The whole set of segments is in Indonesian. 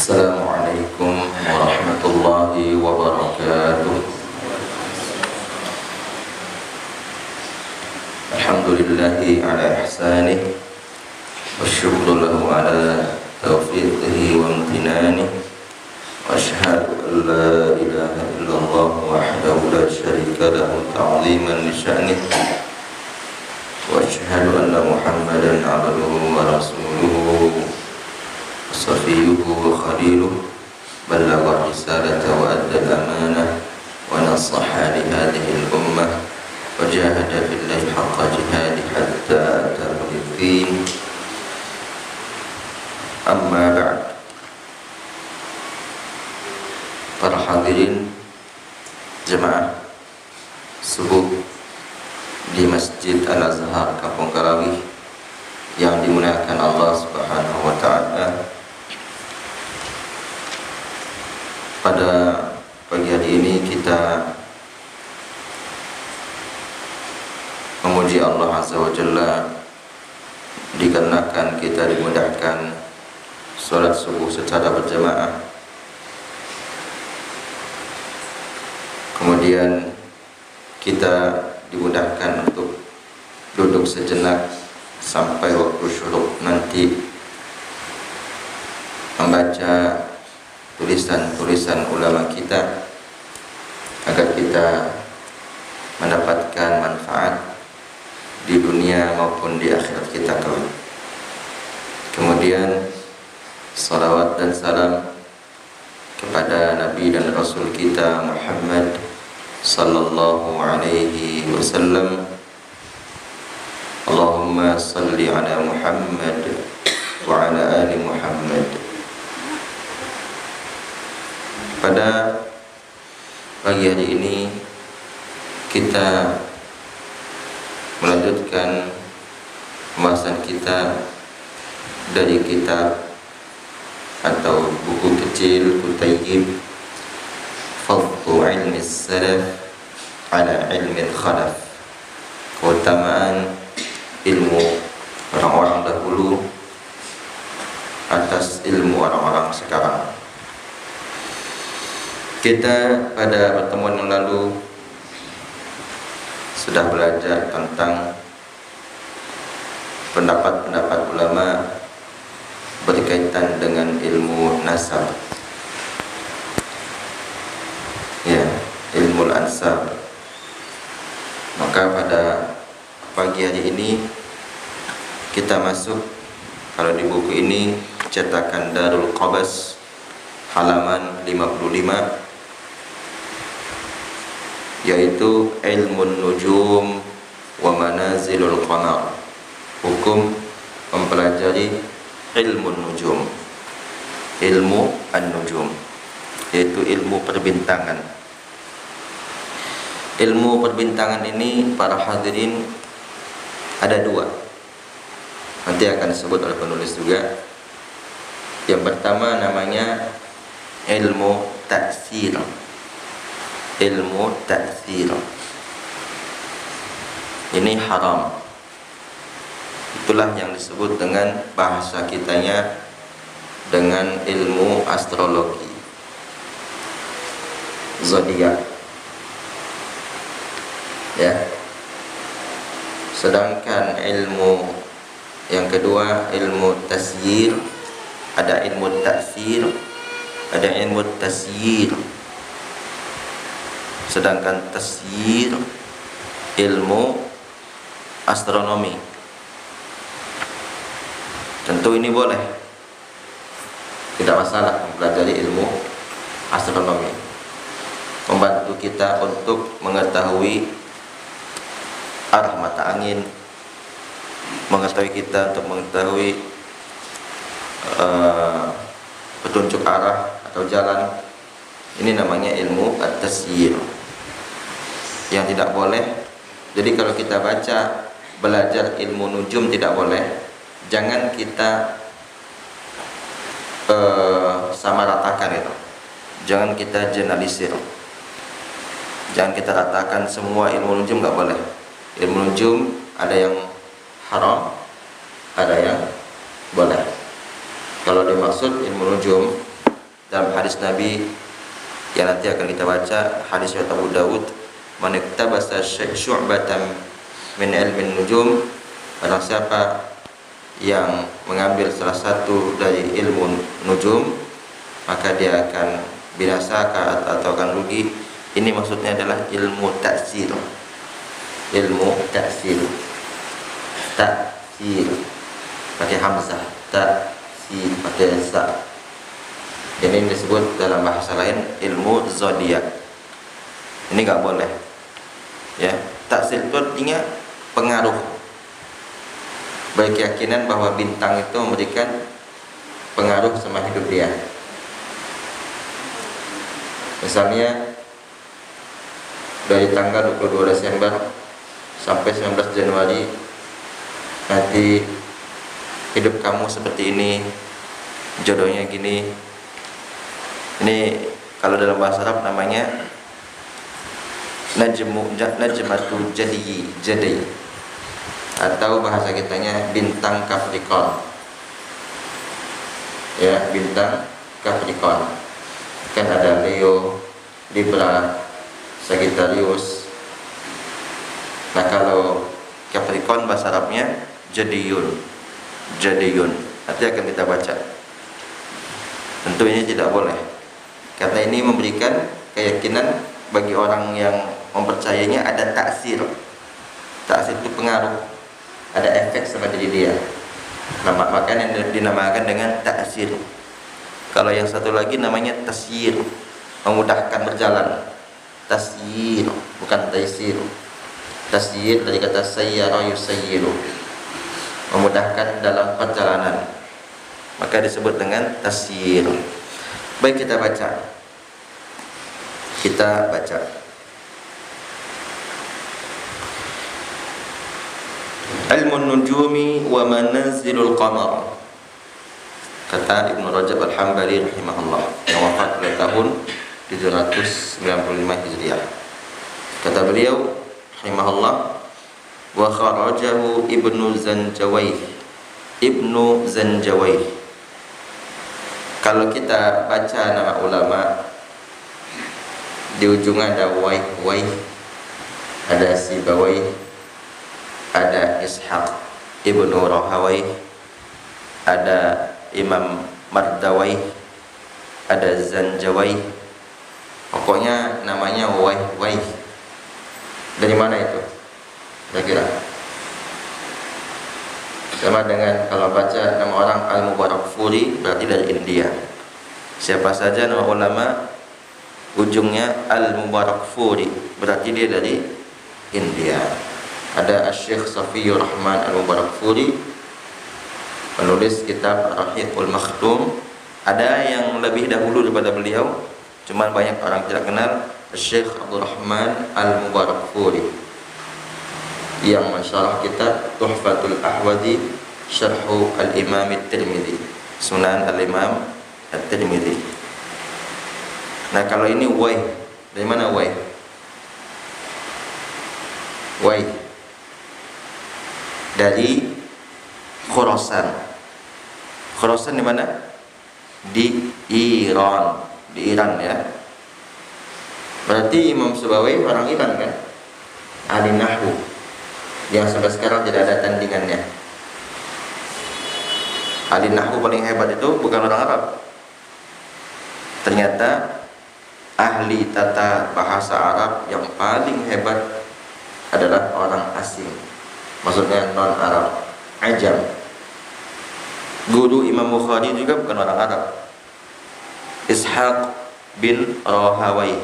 Assalamualaikum warahmatullahi wabarakatuh. Alhamdulillahi ala ihsanih, wasyukru lahu ala taufiqihi wa amtinanih, wa ashhadu an la ilaha illallah wahdahu la syarika lahu ta'ziman li sya'nih, wa ashhadu anna Muhammadan abduhu wa rasuluhu safiyuhu wa khaliluhu ballagha risalata wa adda al-amanah wa nasaha li hadhihi al-ummah wa jahada fillahi haqqa jihadi hatta atahu al-yaqin. Amma ba'd. Para hadirin jemaah subuh di Masjid Al-Azhar Kampung Karawi yang dimuliakan Allah Subhanahu wa taala. Pada pagi hari ini kita memuji Allah Azza wa Jalla dikarenakan kita dimudahkan salat subuh secara berjamaah. Kemudian kita dimudahkan untuk duduk sejenak sampai waktu syuruk nanti membaca tulisan-tulisan ulama kita agar kita mendapatkan manfaat di dunia maupun di akhirat kita kelak. Kemudian salawat dan salam kepada Nabi dan Rasul kita Muhammad sallallahu alaihi wasallam. Allahumma salli ala Muhammad wa ala ali Muhammad. Pada pagi hari ini kita melanjutkan pembahasan kita dari kitab atau buku kecil Kutayyib Fadlu Ilmi Salaf ala Ilmi Khalaf, keutamaan ilmu orang-orang dahulu atas ilmu orang-orang sekarang. Kita pada pertemuan yang lalu sudah belajar tentang pendapat-pendapat ulama berkaitan dengan ilmu nasab, ya, ilmu ansab. Maka pada pagi hari ini kita masuk, kalau di buku ini cetakan Darul Qabas halaman 55, yaitu ilmu nujum wa manazilul qamar, hukum mempelajari ilmu nujum, ilmu an-nujum, yaitu ilmu perbintangan. Ilmu perbintangan ini para hadirin ada dua, nanti akan disebut oleh penulis juga. Yang pertama namanya ilmu ta'sir. Ilmu ta'sir ini haram. Itulah yang disebut dengan bahasa kitanya dengan ilmu astrologi, zodiak, ya. Sedangkan ilmu yang kedua ilmu tasyir, ada ilmu ta'sir, ada ilmu tasyir. Sedangkan tasyir ilmu astronomi. Tentu ini boleh, tidak masalah mempelajari ilmu astronomi, membantu kita untuk mengetahui arah mata angin, mengetahui kita untuk mengetahui petunjuk arah atau jalan. Ini namanya ilmu at-tasyir. Yang tidak boleh, jadi kalau kita baca belajar ilmu nujum tidak boleh. Jangan kita samaratakan itu. Jangan kita generalisir. Jangan kita katakan semua ilmu nujum nggak boleh. Ilmu nujum ada yang haram, ada yang boleh. Kalau dimaksud ilmu nujum dalam hadis Nabi yang nanti akan kita baca, hadis riwayat Abu Dawud, man iktabasa syu'batan min ilmin nujum, barang siapa yang mengambil salah satu dari ilmu nujum maka dia akan binasa atau akan rugi. Ini maksudnya adalah ilmu ta'sir. Ilmu ta'sir. Ta'sir pakai hamzah, ta'sir pakai sa. Ini disebut dalam bahasa lain ilmu zodiak. Ini enggak boleh. Ya, ta'sir itu artinya pengaruh. Berkeyakinan bahwa bintang itu memberikan pengaruh sama hidup dia. Misalnya dari tanggal 22 Desember sampai 19 Januari nanti hidup kamu seperti ini, jodohnya gini. Ini kalau dalam bahasa Arab namanya najmatu jadi, atau bahasa kitanya bintang Capricorn. Ya, bintang Capricorn. Kan ada Leo, Libra, Sagittarius. Nah, kalau Capricorn bahasa Arabnya jadiyun. Nanti akan kita baca. Tentu ini tidak boleh, karena ini memberikan keyakinan bagi orang yang mempercayainya ada taksir. Taksir itu pengaruh, ada efek sama diri dia. Nah, makanya dinamakan dengan taksir. Kalau yang satu lagi namanya tasyir, memudahkan berjalan. Tasyir, bukan taysir. Tasyir dari kata sayyara yusayyiru, memudahkan dalam perjalanan, maka disebut dengan tasyir. Baik, kita baca. Ilmu nujumi wa manazilul qamar, kata Ibnu Rajab Al-Hambali rahimahullah, yang wafat pada tahun 795 Hijriah. Kata beliau rahimahullah, wa kharajahu Ibnu Zanjawaih. Kalau kita baca nama ulama, di ujung ada Waih, ada Sibawai, ada Ishaq Ibnu Rahawai, ada Imam Mardawai, ada Zanjawai. Pokoknya namanya Waih. Dari mana itu? Kira-kira sama dengan kalau baca nama orang Al-Mubarakfuri, berarti dari India. Siapa saja nama ulama ujungnya Al-Mubarakfuri, berarti dia dari India. Ada Syekh Safiyur Rahman Al-Mubarakfuri, penulis kitab Rahiqul Makhtum. Ada yang lebih dahulu daripada beliau, cuma banyak orang tidak kenal, Syekh Abdul Rahman Al-Mubarakfuri, yang mensyarah kitab Tuhfatul Ahwadi Syarhu Al-Imam At-Tirmidzi, Sunan Al-Imam At-Tirmidzi. Nah, kalau ini Waih, dari mana Waih? Dari Khurasan. Khurasan di mana? Di Iran. Di Iran, ya. Berarti Imam Sibawi orang Iran, kan? Ahli nahwu yang sampai sekarang tidak ada tandingannya. Ahli nahwu paling hebat itu bukan orang Arab. Ternyata ahli tata bahasa Arab yang paling hebat adalah orang asing, maksudnya non Arab, ajam. Guru Imam Bukhari juga bukan orang Arab, Ishaq bin Rahawai,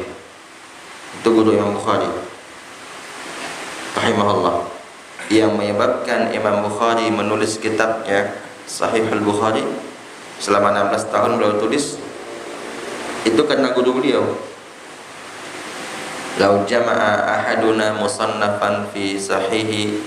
itu guru Imam Bukhari rahimahullah. Yang menyebabkan Imam Bukhari menulis kitabnya Sahih Al-Bukhari selama 16 tahun beliau tulis, itu karena guru beliau. Lau jama'a ahaduna musannafan fi sahihi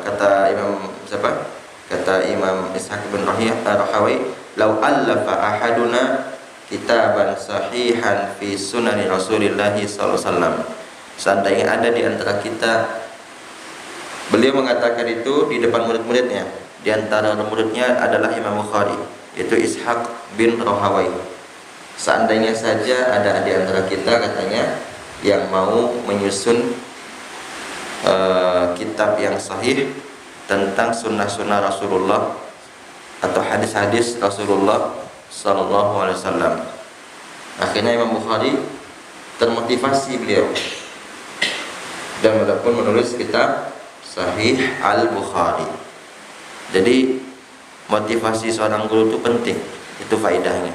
kata Imam siapa? Kata Imam Ishaq bin Rahawai, lau allafa ahaduna kitaban sahihan fi sunani Rasulillah sallallahu alaihi wasallam. Seandainya ada di antara kita, beliau mengatakan itu di depan murid-muridnya, di antara muridnya adalah Imam Bukhari, yaitu Ishaq bin Rahawai. Seandainya saja ada di antara kita katanya yang mau menyusun kitab yang sahih tentang sunnah-sunnah Rasulullah atau hadis-hadis Rasulullah Sallallahu Alaihi Wasallam. Akhirnya Imam Bukhari termotivasi beliau dan pun menulis kitab Sahih Al-Bukhari. Jadi motivasi seorang guru itu penting, itu faedahnya.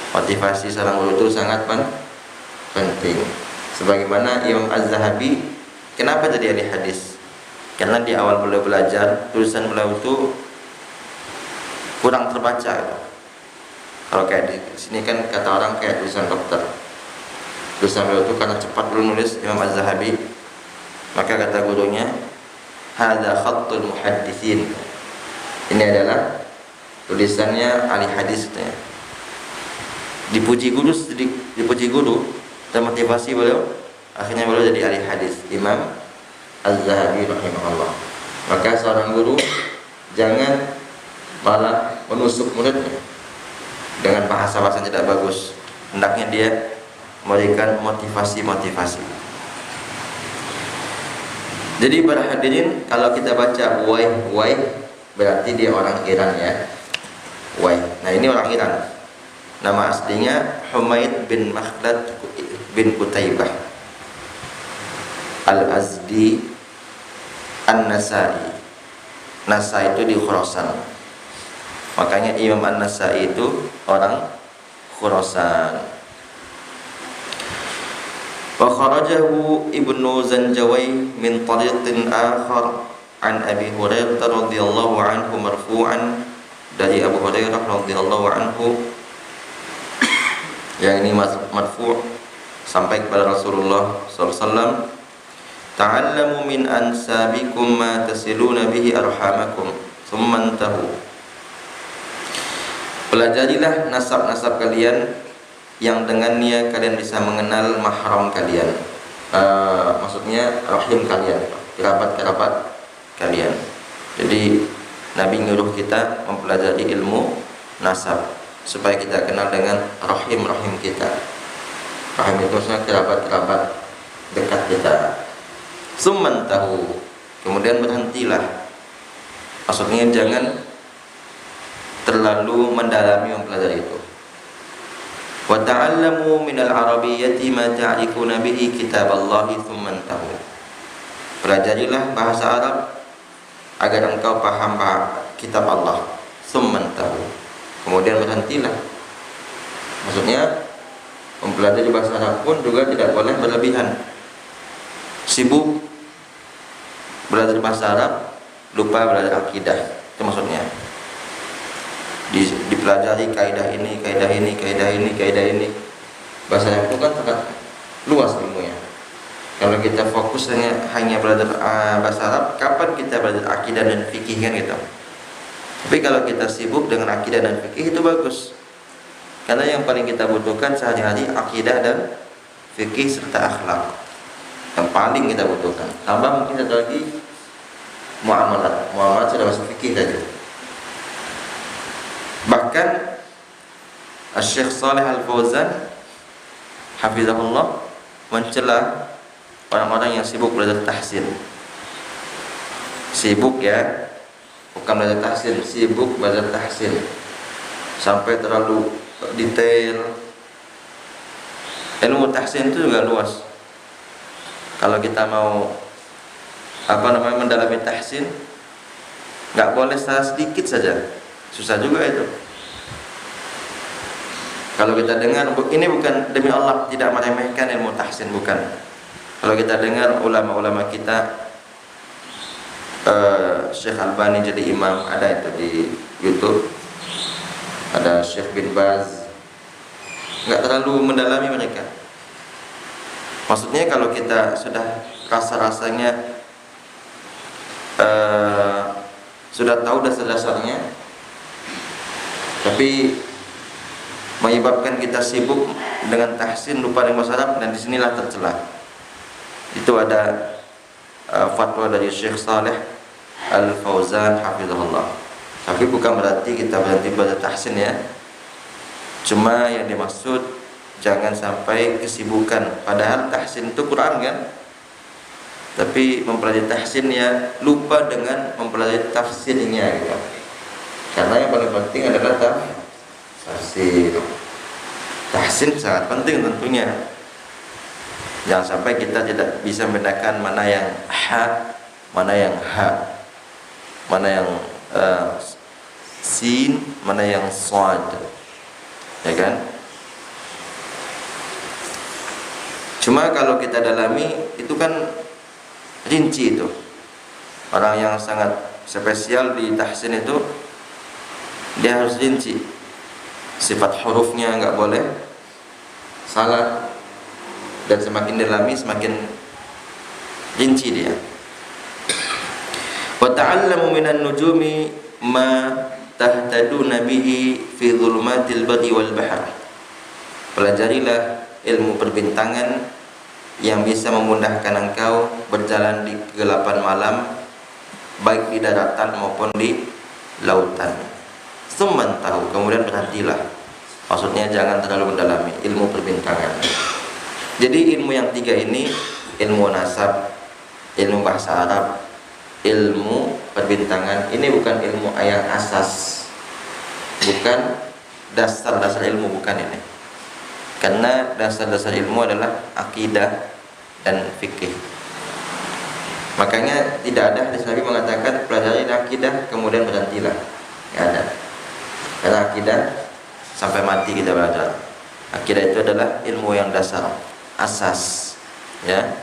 Motivasi seorang guru itu sangat penting. Sebagaimana Imam Az-Zahabi, kenapa jadi ahli hadis? Karena di awal beliau belajar, tulisan beliau itu kurang terbaca. Kalau kayak di sini kan kata orang kayak tulisan dokter. Tulisan beliau itu karena cepat beliau nulis Imam Az-Zahabi, maka kata gurunya, hadza khattul muhadditsin. Ini adalah tulisannya ahli hadis katanya. Dipuji guru, termotivasi beliau, akhirnya beliau jadi ahli hadis, Imam Az-Zahabi rahimahullah. Maka seorang guru jangan malah menusuk muridnya dengan bahasa-bahasa yang tidak bagus. Hendaknya dia memberikan motivasi. Jadi para hadirin, kalau kita baca Wai berarti dia orang Iran ya. Wai. Nah, ini orang Iran. Nama aslinya Humaid bin Makhlad bin Qutaibah Al-Azdi An-Nasai. Nasai itu di Khurasan. Makanya Imam An-Nasai itu orang Khurasan. Wa kharajahu Ibnu Zanjawai min tariqin akhar an Abi Hurairah radhiyallahu anhu marfu'an, dari Abu Hurairah radhiyallahu anhu, yang ini marfu' sampai kepada Rasulullah sallallahu alaihi wasallam, ta'allamu min ansabikum ma tasiluna bihi arhamakum thumma intahu. Pelajarilah nasab-nasab kalian yang dengannya kalian bisa mengenal mahram kalian, maksudnya rahim kalian, kerabat-kerabat kalian. Jadi Nabi nyuruh kita mempelajari ilmu nasab supaya kita kenal dengan rahim kita. Rahim itu maksudnya kerabat-kerabat dekat kita. Summan tahu, kemudian berhentilah. Maksudnya jangan terlalu mendalami mempelajari itu. Wa ta'allamu minal arabiyyati ma ta'rifuna bihi kitaballahi thumma intahu. Pelajarilah bahasa Arab agar engkau paham kitab Allah. Thumma intahu, kemudian berhentilah. Maksudnya mempelajari bahasa Arab pun juga tidak boleh berlebihan. Sibuk belajar bahasa Arab, lupa belajar akidah. Itu maksudnya. Dipelajari kaidah ini. Bahasa Arab itu kan sangat luas ilmunya. Kalau kita fokus hanya belajar bahasa Arab, kapan kita belajar akidah dan fikih kan gitu. Tapi kalau kita sibuk dengan akidah dan fikih itu bagus. Karena yang paling kita butuhkan sehari-hari akidah dan fikih serta akhlak. Yang paling kita butuhkan. Tambah mungkin satu lagi muamalat. Muamalat sudah masuk fikih tadi. Bahkan Syekh Shalih Al-Fauzan hafizahullah mencela orang-orang yang sibuk belajar tahsin. Sibuk ya, bukan belajar tahsin, sibuk belajar tahsin sampai terlalu detail. Ilmu tahsin itu juga luas. Kalau kita mau mendalami tahsin, nggak boleh salah sedikit saja. Susah juga itu. Kalau kita dengar, ini bukan demi Allah tidak meremehkan ilmu tahsin, bukan. Kalau kita dengar ulama-ulama kita, Syekh Albani jadi imam, ada itu di YouTube, ada Syekh bin Baz, nggak terlalu mendalami mereka. Maksudnya kalau kita sudah rasa-rasanya sudah tahu dasar-dasarnya, tapi menyebabkan kita sibuk dengan tahsin, lupa dengan bahasa Arab, dan disinilah tercela. Itu ada fatwa dari Syekh Saleh Al-Fauzan hafizahullah. Tapi bukan berarti kita berhenti belajar tahsin ya. Cuma yang dimaksud jangan sampai kesibukan. Padahal tahsin itu Quran kan. Tapi mempelajari tahsin ya lupa dengan mempelajari tafsirnya gitu. Karena yang paling penting adalah tafsir. Tahsin sangat penting tentunya. Jangan sampai kita tidak bisa membedakan mana yang ha, mana yang ha, mana yang sin, mana yang sad, ya kan? Cuma kalau kita dalami itu kan rinci itu. Orang yang sangat spesial di tahsin itu dia harus rinci. Sifat hurufnya nggak boleh salah, dan semakin dalami semakin rinci dia. Wa ta'allamu minan nujumi ma tahtaduna bihi fi dhulumatil barri wal bahr. Pelajarilah ilmu perbintangan yang bisa memudahkan engkau berjalan di kegelapan malam, baik di daratan maupun di lautan. Summan tahu, kemudian berhentilah. Maksudnya jangan terlalu mendalami ilmu perbintangan. Jadi ilmu yang tiga ini, ilmu nasab, ilmu bahasa Arab, ilmu perbintangan, ini bukan ilmu yang asas, bukan dasar-dasar ilmu, bukan ini. Karena dasar-dasar ilmu adalah akidah dan fikih. Makanya tidak ada hadis Nabi mengatakan pelajari akidah kemudian berhentilah. Tidak ada. Karena akidah sampai mati kita belajar. Akidah itu adalah ilmu yang dasar, asas, ya.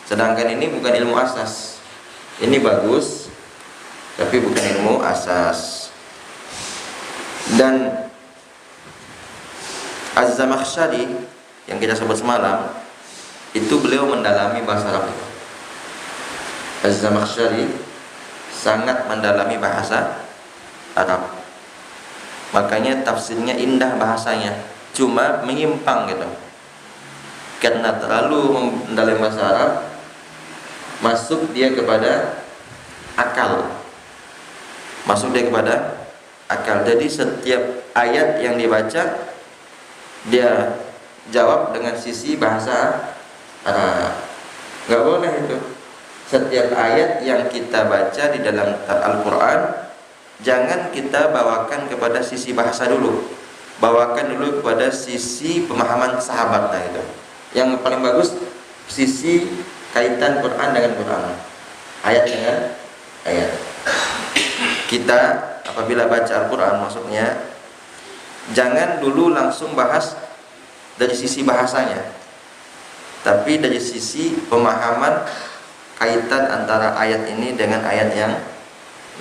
Sedangkan ini bukan ilmu asas. Ini bagus, tapi bukan ilmu asas. Dan Az-Zamakhsyari yang kita sebut semalam, itu beliau mendalami bahasa Arab. Az-Zamakhsyari sangat mendalami bahasa Arab. Makanya tafsirnya indah bahasanya, cuma menyimpang gitu. Karena terlalu mendalami bahasa Arab, masuk dia kepada akal. Masuk dia kepada akal. Jadi setiap ayat yang dibaca dia jawab dengan sisi bahasa Arab. Enggak boleh itu. Setiap ayat yang kita baca di dalam Al-Quran, jangan kita bawakan kepada sisi bahasa dulu. Bawakan dulu kepada sisi pemahaman sahabat. Nah itu. Yang paling bagus sisi kaitan Quran dengan Quran, ayat dengan ayat. Kita apabila baca Al-Quran, maksudnya jangan dulu langsung bahas dari sisi bahasanya, tapi dari sisi pemahaman kaitan antara ayat ini dengan ayat yang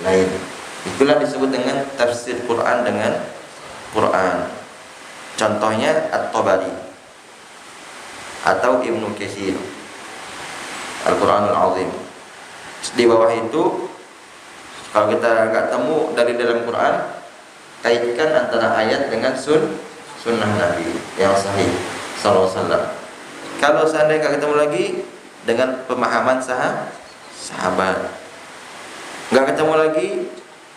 lain. Itulah disebut dengan tafsir Quran dengan Quran. Contohnya At-Tabari atau Ibnu Katsir, Al-Quranul Azim. Di bawah itu, kalau kita nggak temu dari dalam Quran, kaitkan antara ayat dengan sunnah Nabi yang sahih sallallahu alaihi wasallam. Kalau seandainya nggak ketemu lagi, dengan pemahaman sahabat. Nggak ketemu lagi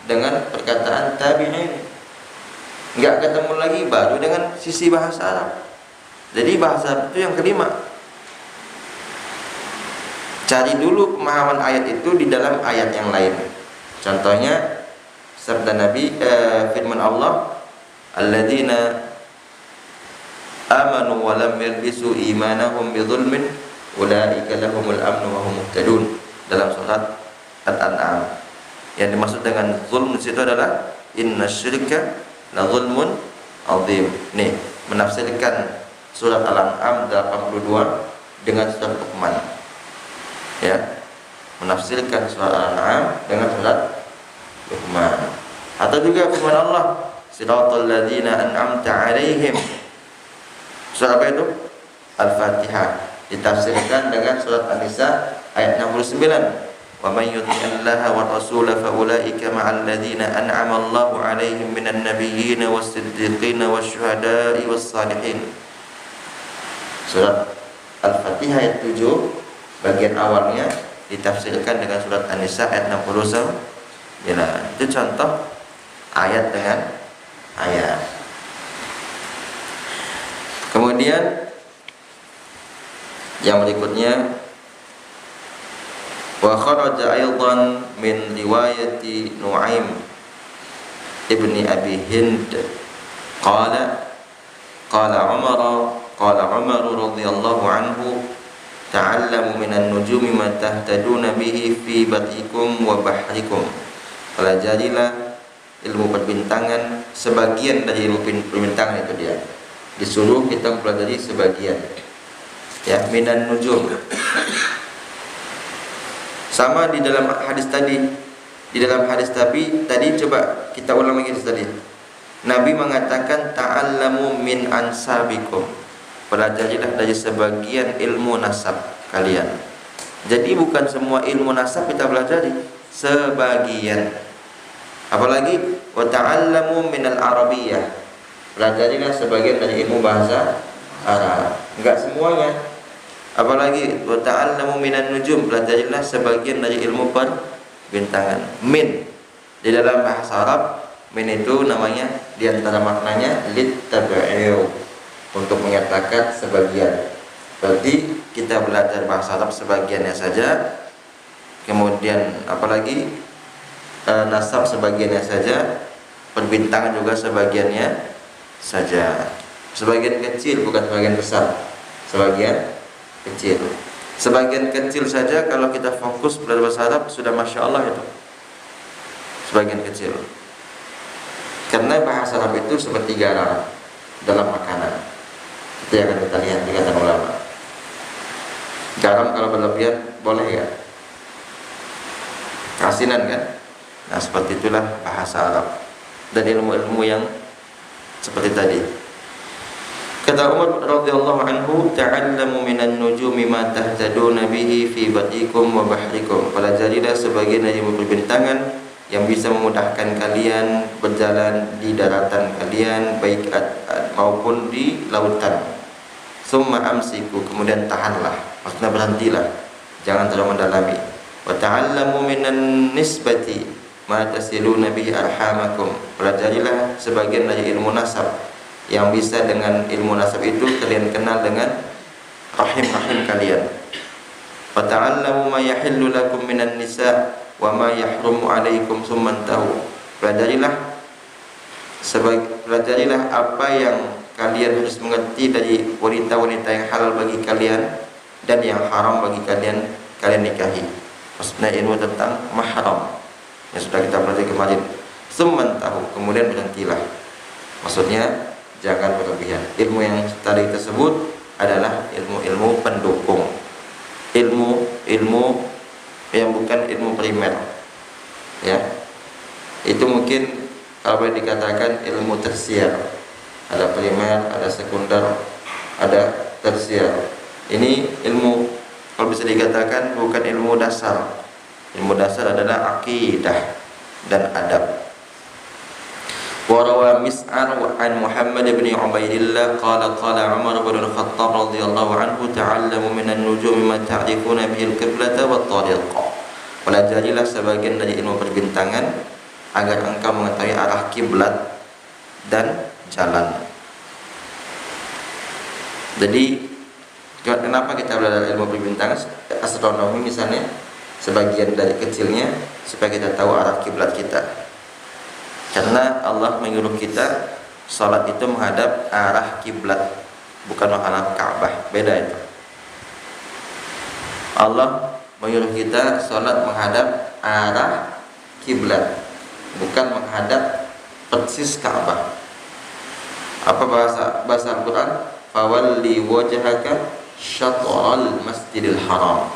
dengan perkataan tabi'in. Nggak ketemu lagi baru dengan sisi bahasa Arab. Jadi bahasa itu yang kelima. Cari dulu pemahaman ayat itu di dalam ayat yang lain. Contohnya sabda Nabi, firman Allah, alladzina amanu wa lam yalbisu imanahum bidzulmin ulaika lahumul amnu wa hum muhtadun, dalam surat Al-An'am. Yang dimaksud dengan zulm di situ adalah innasyirka la zulmun azim. Nih, menafsirkan surat Al-An'am 82 dengan surat Luqman. Ya, menafsirkan surat Al-An'am dengan surat Luqman. Atau juga firman Allah, siratal ladzina an'amta 'alaihim. Surat apa itu? Al-Fatihah. Ditafsirkan dengan surat An-Nisa ayat 69. Wa may yuti'illaha wa rasulahu fa ulaika ma'al ladzina an'ama Allahu 'alaihim minan nabiyyin was-siddiqin wasyuhada'i was-salihin. Surat Al-Fatihah ayat 7 bagian awalnya ditafsirkan dengan surat An-Nisa ayat 69. Itu contoh ayat dengan ayat. Kemudian yang berikutnya, wa kharaja aidan min riwayati Nu'aim ibni Abi Hind qala Umar radhiyallahu anhu ta'allamu minan nujumi ma tahtaduna bihi fi bat'ikum wa bahrikum. Pelajarilah ilmu perbintangan, sebagian dari ilmu perbintangan itu dia. Disuruh kita mempelajari sebagian. Ya, minan nujum. Sama di dalam hadis tadi. Di dalam hadis tadi coba kita ulang lagi tadi. Nabi mengatakan ta'allamu min ansabikum. Pelajarilah dari sebagian ilmu nasab kalian. Jadi bukan semua ilmu nasab kita pelajari, sebagian. Apalagi wa ta'allamu minal arabiyyah. Pelajarilah sebagian dari ilmu bahasa Arab. Enggak semuanya. Apalagi wa ta'allamu minan nujum. Pelajarilah sebagian dari ilmu perbintangan. Min di dalam bahasa Arab, min itu namanya di antara maknanya litab'il, untuk menyatakan sebagian. Berarti kita belajar bahasa Arab sebagiannya saja. Kemudian apalagi nasab sebagiannya saja, perbintangan juga sebagiannya saja. Sebagian kecil, bukan sebagian besar. Sebagian kecil. Sebagian kecil saja kalau kita fokus belajar bahasa Arab sudah masya Allah itu. Sebagian kecil. Karena bahasa Arab itu seperti garam dalam makanan. Itu yang akan kita lihat di kata ulama. Garam kalau berlebihan boleh ya? Keasinan kan? Nah, seperti itulah bahasa Arab dan ilmu-ilmu yang seperti tadi. Kata Umar radhiyallahu anhu, ta'allamu minan nujumi ma tahtaduna bihi fi bat'ikum wa bahrikum. Pelajarilah sebagian dari ilmu perbintangan yang bisa memudahkan kalian berjalan di daratan kalian, baik maupun di lautan. Summa amsiku, kemudian tahanlah, maksudnya berhentilah, jangan terlalu mendalami. Wa ta'allamu minan nisbati ma tasiluna bihi arhamakum. Pelajarilah sebagian dari ilmu nasab, yang bisa dengan ilmu nasab itu kalian kenal dengan rahim-rahim kalian. Wa ta'allamu ma yahillu lakum minan nisa wa ma yahrumu alaikum summan tahu. Pelajarilah apa yang kalian harus mengerti dari wanita-wanita yang halal bagi kalian dan yang haram bagi kalian nikahi. Maksudnya ilmu tentang mahram yang sudah kita pelajari kemarin. Summan tahu, kemudian berhentilah. Maksudnya jangan berlebihan. Ilmu yang tadi tersebut adalah ilmu-ilmu pendukung. Ilmu yang bukan ilmu primer. Ya. Itu mungkin kalau boleh dikatakan ilmu tersier. Ada primer, ada sekunder, ada tersier. Ini ilmu kalau bisa dikatakan bukan ilmu dasar. Ilmu dasar adalah akidah dan adab. Warawa Mis'ar an Muhammad bin Ubaidillah qala Umar bin Khattab radhiyallahu anhu ta'allamu minan nujumi ma ta'rifuna bihil qiblata wat tariqa. Pelajarilah sebagian dari ilmu perbintangan agar engkau mengetahui arah kiblat dan jalan. Jadi kenapa kita belajar ilmu perbintangan, astronomi misalnya, sebagian dari kecilnya supaya kita tahu arah kiblat kita. Karena Allah menyuruh kita salat itu menghadap arah kiblat, bukan menghadap Ka'bah, beda itu. Allah menyuruh kita salat menghadap arah kiblat, bukan menghadap persis Ka'bah. Apa bahasa Al-Qur'an? Fawalli wajhaka syatral masjidil haram.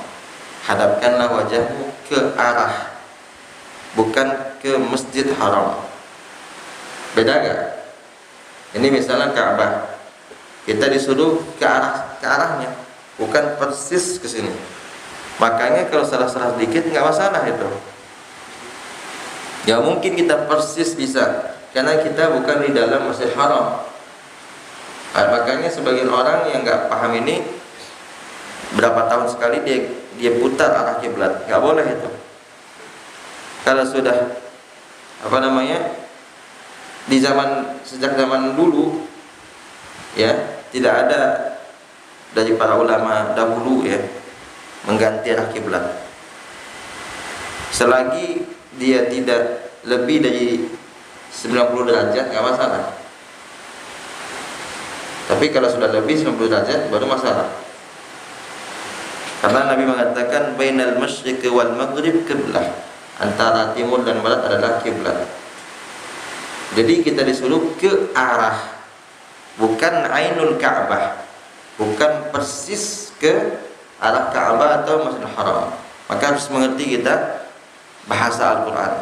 Hadapkanlah wajahmu ke arah, bukan ke masjid haram. Beda gak? Ini misalnya Ka'bah, kita disuruh ke arahnya, bukan persis ke sini. Makanya kalau salah-salah sedikit nggak masalah itu. Ya mungkin kita persis bisa, karena kita bukan di dalam Masjid Haram. Makanya sebagian orang yang nggak paham ini, berapa tahun sekali dia dia putar arah kiblat, nggak boleh itu. Kalau sudah di sejak zaman dulu ya, tidak ada dari para ulama dahulu ya mengganti arah kiblat selagi dia tidak lebih dari 90 derajat nggak masalah. Tapi kalau sudah lebih 90 derajat baru masalah. Karena Nabi mengatakan bainal masyriq wal maghrib qiblah, antara timur dan barat adalah kiblat. Jadi kita disuruh ke arah, bukan ainul Ka'bah, bukan persis ke arah Ka'bah atau Masjidil Haram. Maka harus mengerti kita bahasa Al-Quran.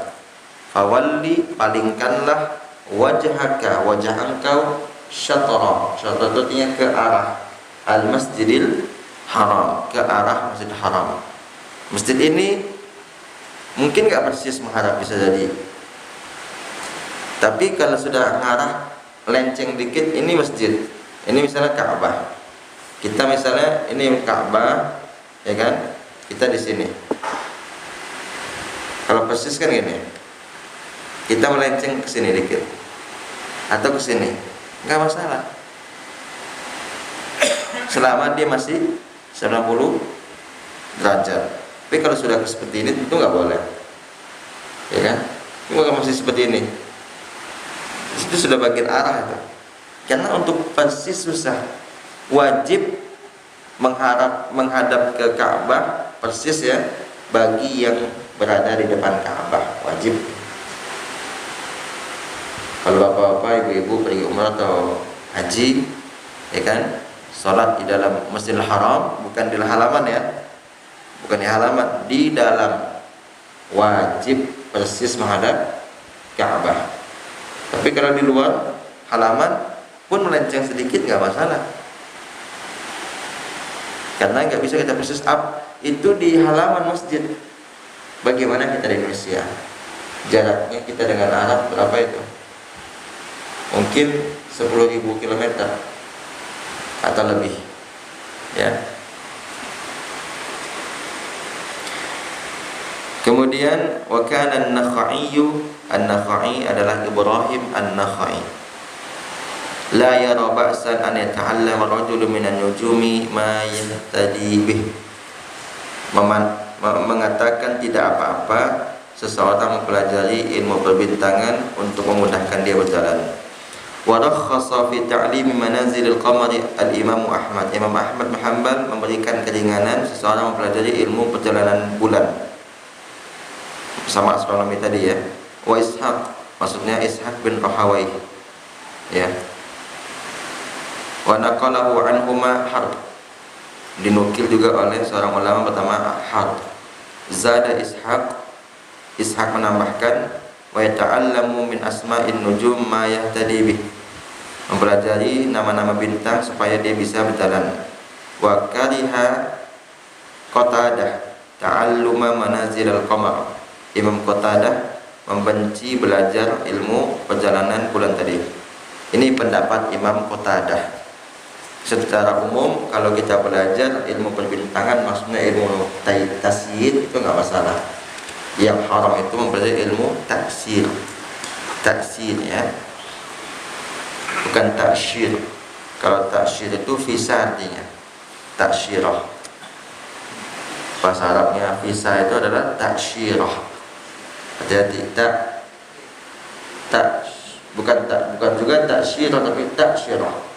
Fawalli, palingkanlah, wajhaka, wajah engkau, syatra, syatra itu artinya ke arah Al-Masjidil Haram, ke arah Masjidil Haram. Masjid ini mungkin gak persis menghadap, bisa jadi. Tapi kalau sudah ngarah lenceng dikit, ini masjid, ini misalnya Ka'bah. Kita misalnya ini Ka'bah, ya kan? Kita di sini. Kalau persis kan gini, kita melenceng ke sini dikit, atau ke sini, nggak masalah. Selama dia masih 90 derajat. Tapi kalau sudah seperti ini, tentu nggak boleh, ya kan? Ini kalau masih seperti ini, itu sudah bagian arah itu. Karena untuk persis susah, wajib menghadap ke Ka'bah persis ya, bagi yang berada di depan Ka'bah, wajib. Kalau bapak-bapak, ibu-ibu pergi umrah atau haji, ya kan, sholat di dalam Masjidil Haram, bukan di halaman ya, bukan di halaman, di dalam, wajib persis menghadap Ka'bah. Tapi kalau di luar halaman pun melenceng sedikit nggak masalah, karena nggak bisa kita persis up itu di halaman masjid. Bagaimana kita di Indonesia, jaraknya kita dengan Arab berapa itu? Mungkin 10.000 km atau lebih ya. Kemudian wa kana an-Nakhai adalah Ibrahim an-Nakhai. La yara ba'san an yata'allama ar-rajulu min an-nujumi ma yahtadi bih. Mengatakan tidak apa-apa seseorang mempelajari ilmu perbintangan untuk memudahkan dia berjalan. Wa rakhasa fi ta'limi manazilil qamari al-Imam Ahmad. Imam Ahmad bin Hanbal memberikan keringanan seseorang mempelajari ilmu perjalanan bulan, sama astronomi tadi ya. Wa Ishaq, maksudnya Ishaq bin Rahawai ya. Wa naqalahu anhuma Harb, dinukil juga oleh seorang ulama pertama Harb. Zada Ishaq menambahkan wa yata'allamu min asma'in nujum ma yahtadi bih, mempelajari nama-nama bintang supaya dia bisa berjalan. Wa kariha Qatadah ta'alluma manazilal qamar. Imam Qatadah membenci belajar ilmu perjalanan bulan tadi. Ini pendapat Imam Qatadah. Secara umum kalau kita belajar ilmu perbintangan, maksudnya ilmu tasyir, itu nggak masalah. Yang haram itu mempelajari ilmu taksir ya, bukan taksyir. Kalau taksyir itu visa artinya taksyirah, bahasa Arabnya visa itu adalah taksyirah. Hati-hati, bukan juga taksyirah, tapi taksyirah.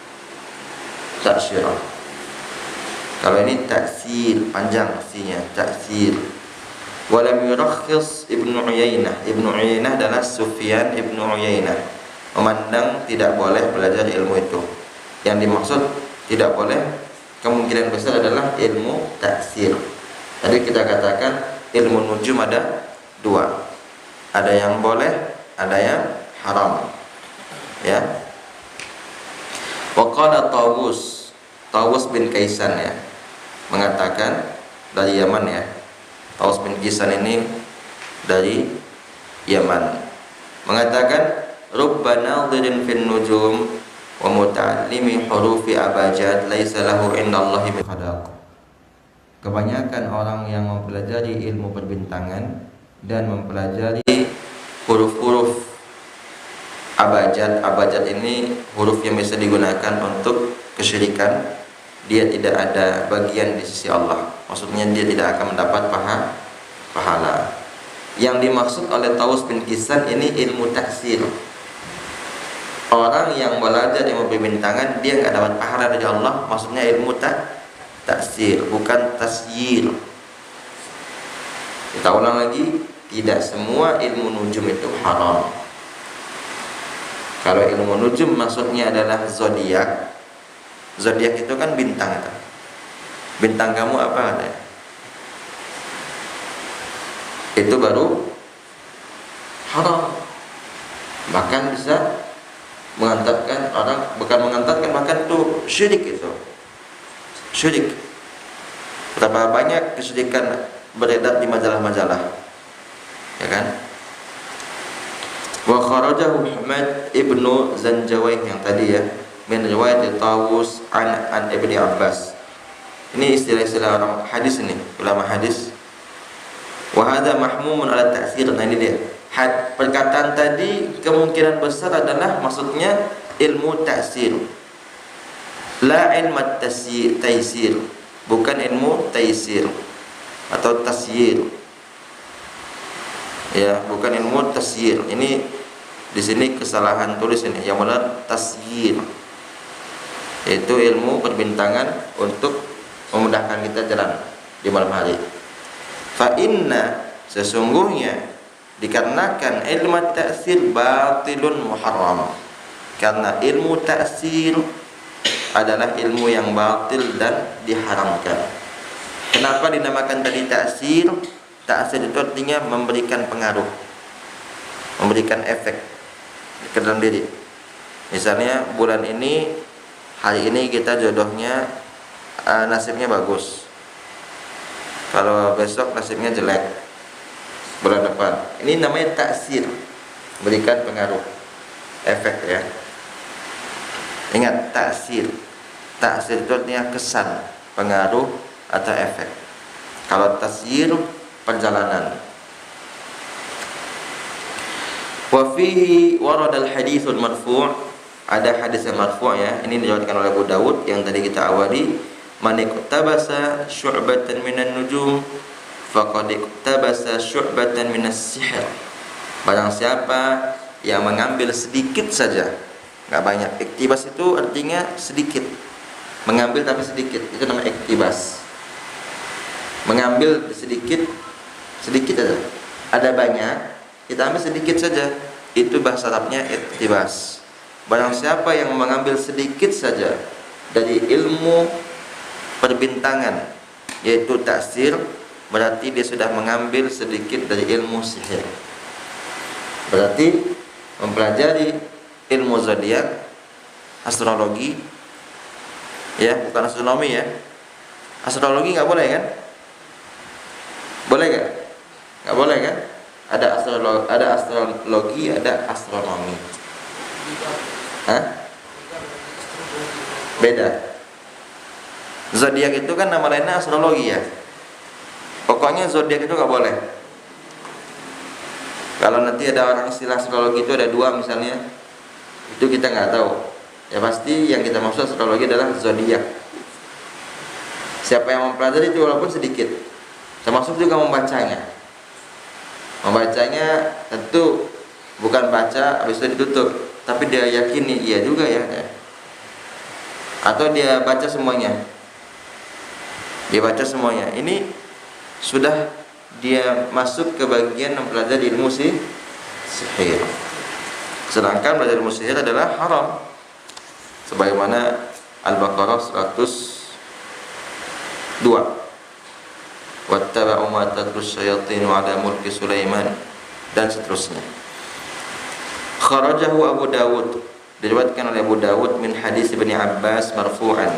Kalau ini taksir, panjang artinya taksir. Walam yurakhis Ibnu Uyainah. Ibnu Uyainah adalah Sufyan Ibnu Uyainah, memandang tidak boleh belajar ilmu itu. Yang dimaksud tidak boleh kemungkinan besar adalah ilmu taksir. Tadi kita katakan ilmu nujum ada dua, ada yang boleh, ada yang haram ya. Wa qala Tawus bin Kaisan ya, mengatakan dari Yaman ya. Tawus bin Kaisan ini dari Yaman, mengatakan rubbana nadhirin fin nujum wa muta'allimi hurufi abajad laisa lahu indallahi min khadaq. kebanyakan orang yang mempelajari ilmu perbintangan dan mempelajari huruf-huruf abjad. Abjad ini huruf yang bisa digunakan untuk kesyirikan. Dia tidak ada bagian di sisi Allah. Maksudnya dia tidak akan mendapat pahala. Yang dimaksud oleh Tawus bin Kaysan ini ilmu taksir. Orang yang belajar ilmu perbintangan dia nggak dapat pahala dari Allah. Maksudnya ilmu taksir, bukan tasyir. Kita ulang lagi, tidak semua ilmu nujum itu haram. Kalau ilmu nujum maksudnya adalah zodiak. Zodiak itu kan bintang. Bintang kamu apa katanya? Itu baru haram. Bahkan bisa mengantarkan orang, bukan mengantarkan, bahkan itu syirik itu. Syirik. Betapa banyak kesyirikan beredar di majalah-majalah. Ya kan? Wa kharajahu Muhammad ibnu Zanjawaih yang tadi ya, min riwayat Tawus an Ibnu Abbas. Ini istilah-istilah orang hadis ini, ulama hadis. Wa hadza mahmumun ala ta'sir. Nah ini dia. Perkataan tadi kemungkinan besar adalah maksudnya ilmu ta'sir. La ilmu taysir, bukan ilmu taysir atau tasyir. Ya, bukan ilmu tasyir. Ini di sini kesalahan tulis ini. Yang benar tasyir. Yaitu ilmu perbintangan untuk memudahkan kita jalan di malam hari. Fa inna, sesungguhnya dikarenakan ilmu ta'sir batilun muharram. Karena ilmu ta'sir adalah ilmu yang batil dan diharamkan. Kenapa dinamakan tadi ta'sir? Ta'sir itu artinya memberikan pengaruh, memberikan efek ke dalam diri. Misalnya bulan ini, hari ini kita jodohnya nasibnya bagus. Kalau besok nasibnya jelek, bulan depan. Ini namanya ta'sir, berikan pengaruh, efek ya. Ingat, ta'sir. Ta'sir itu artinya kesan, pengaruh atau efek. Kalau tasyir, perjalanan. Wa fihi waradal haditsul marfu'. Ada hadis yang marfu' ya. Ini diriwayatkan oleh Abu Dawud yang tadi kita awali. Man iktabasa syu'batan minan nujum faqad iktabasa syu'batan minas sihr. Barang siapa yang mengambil sedikit saja, enggak banyak. Iktibas itu artinya sedikit. Mengambil tapi sedikit. Itu namanya iktibas. Mengambil sedikit saja. Ada banyak, kita ambil sedikit saja. Itu bahasa Arabnya iktibas. Barang siapa yang mengambil sedikit saja dari ilmu perbintangan, yaitu taksir, berarti dia sudah mengambil sedikit dari ilmu sihir. Berarti mempelajari ilmu zodiak, astrologi, ya, bukan astronomi ya. Astrologi nggak boleh kan? Boleh nggak? Nggak boleh kan? Ada astrologi, ada astronomi. Hah? Beda. Zodiak itu kan nama lainnya astrologi ya. Pokoknya zodiak itu nggak boleh. Kalau nanti ada orang istilah astrologi itu ada dua misalnya, itu kita nggak tahu. Ya pasti yang kita maksud astrologi adalah zodiak. Siapa yang mempelajari itu walaupun sedikit, termasuk juga membacanya. Membacanya tentu bukan baca habis itu ditutup, tapi dia yakini iya juga ya. Atau dia baca semuanya. Dia baca semuanya. Ini sudah dia masuk ke bagian mempelajari ilmu sihir. Sedangkan belajar ilmu sihir adalah haram. Sebagaimana Al-Baqarah 102. Wattaba'u ma tatlus syayatinu 'ala mulki Sulaiman, dan seterusnya. Kharajahu Abu Dawud, diriwayatkan oleh Abu Dawud min hadis Ibnu Abbas marfu'an,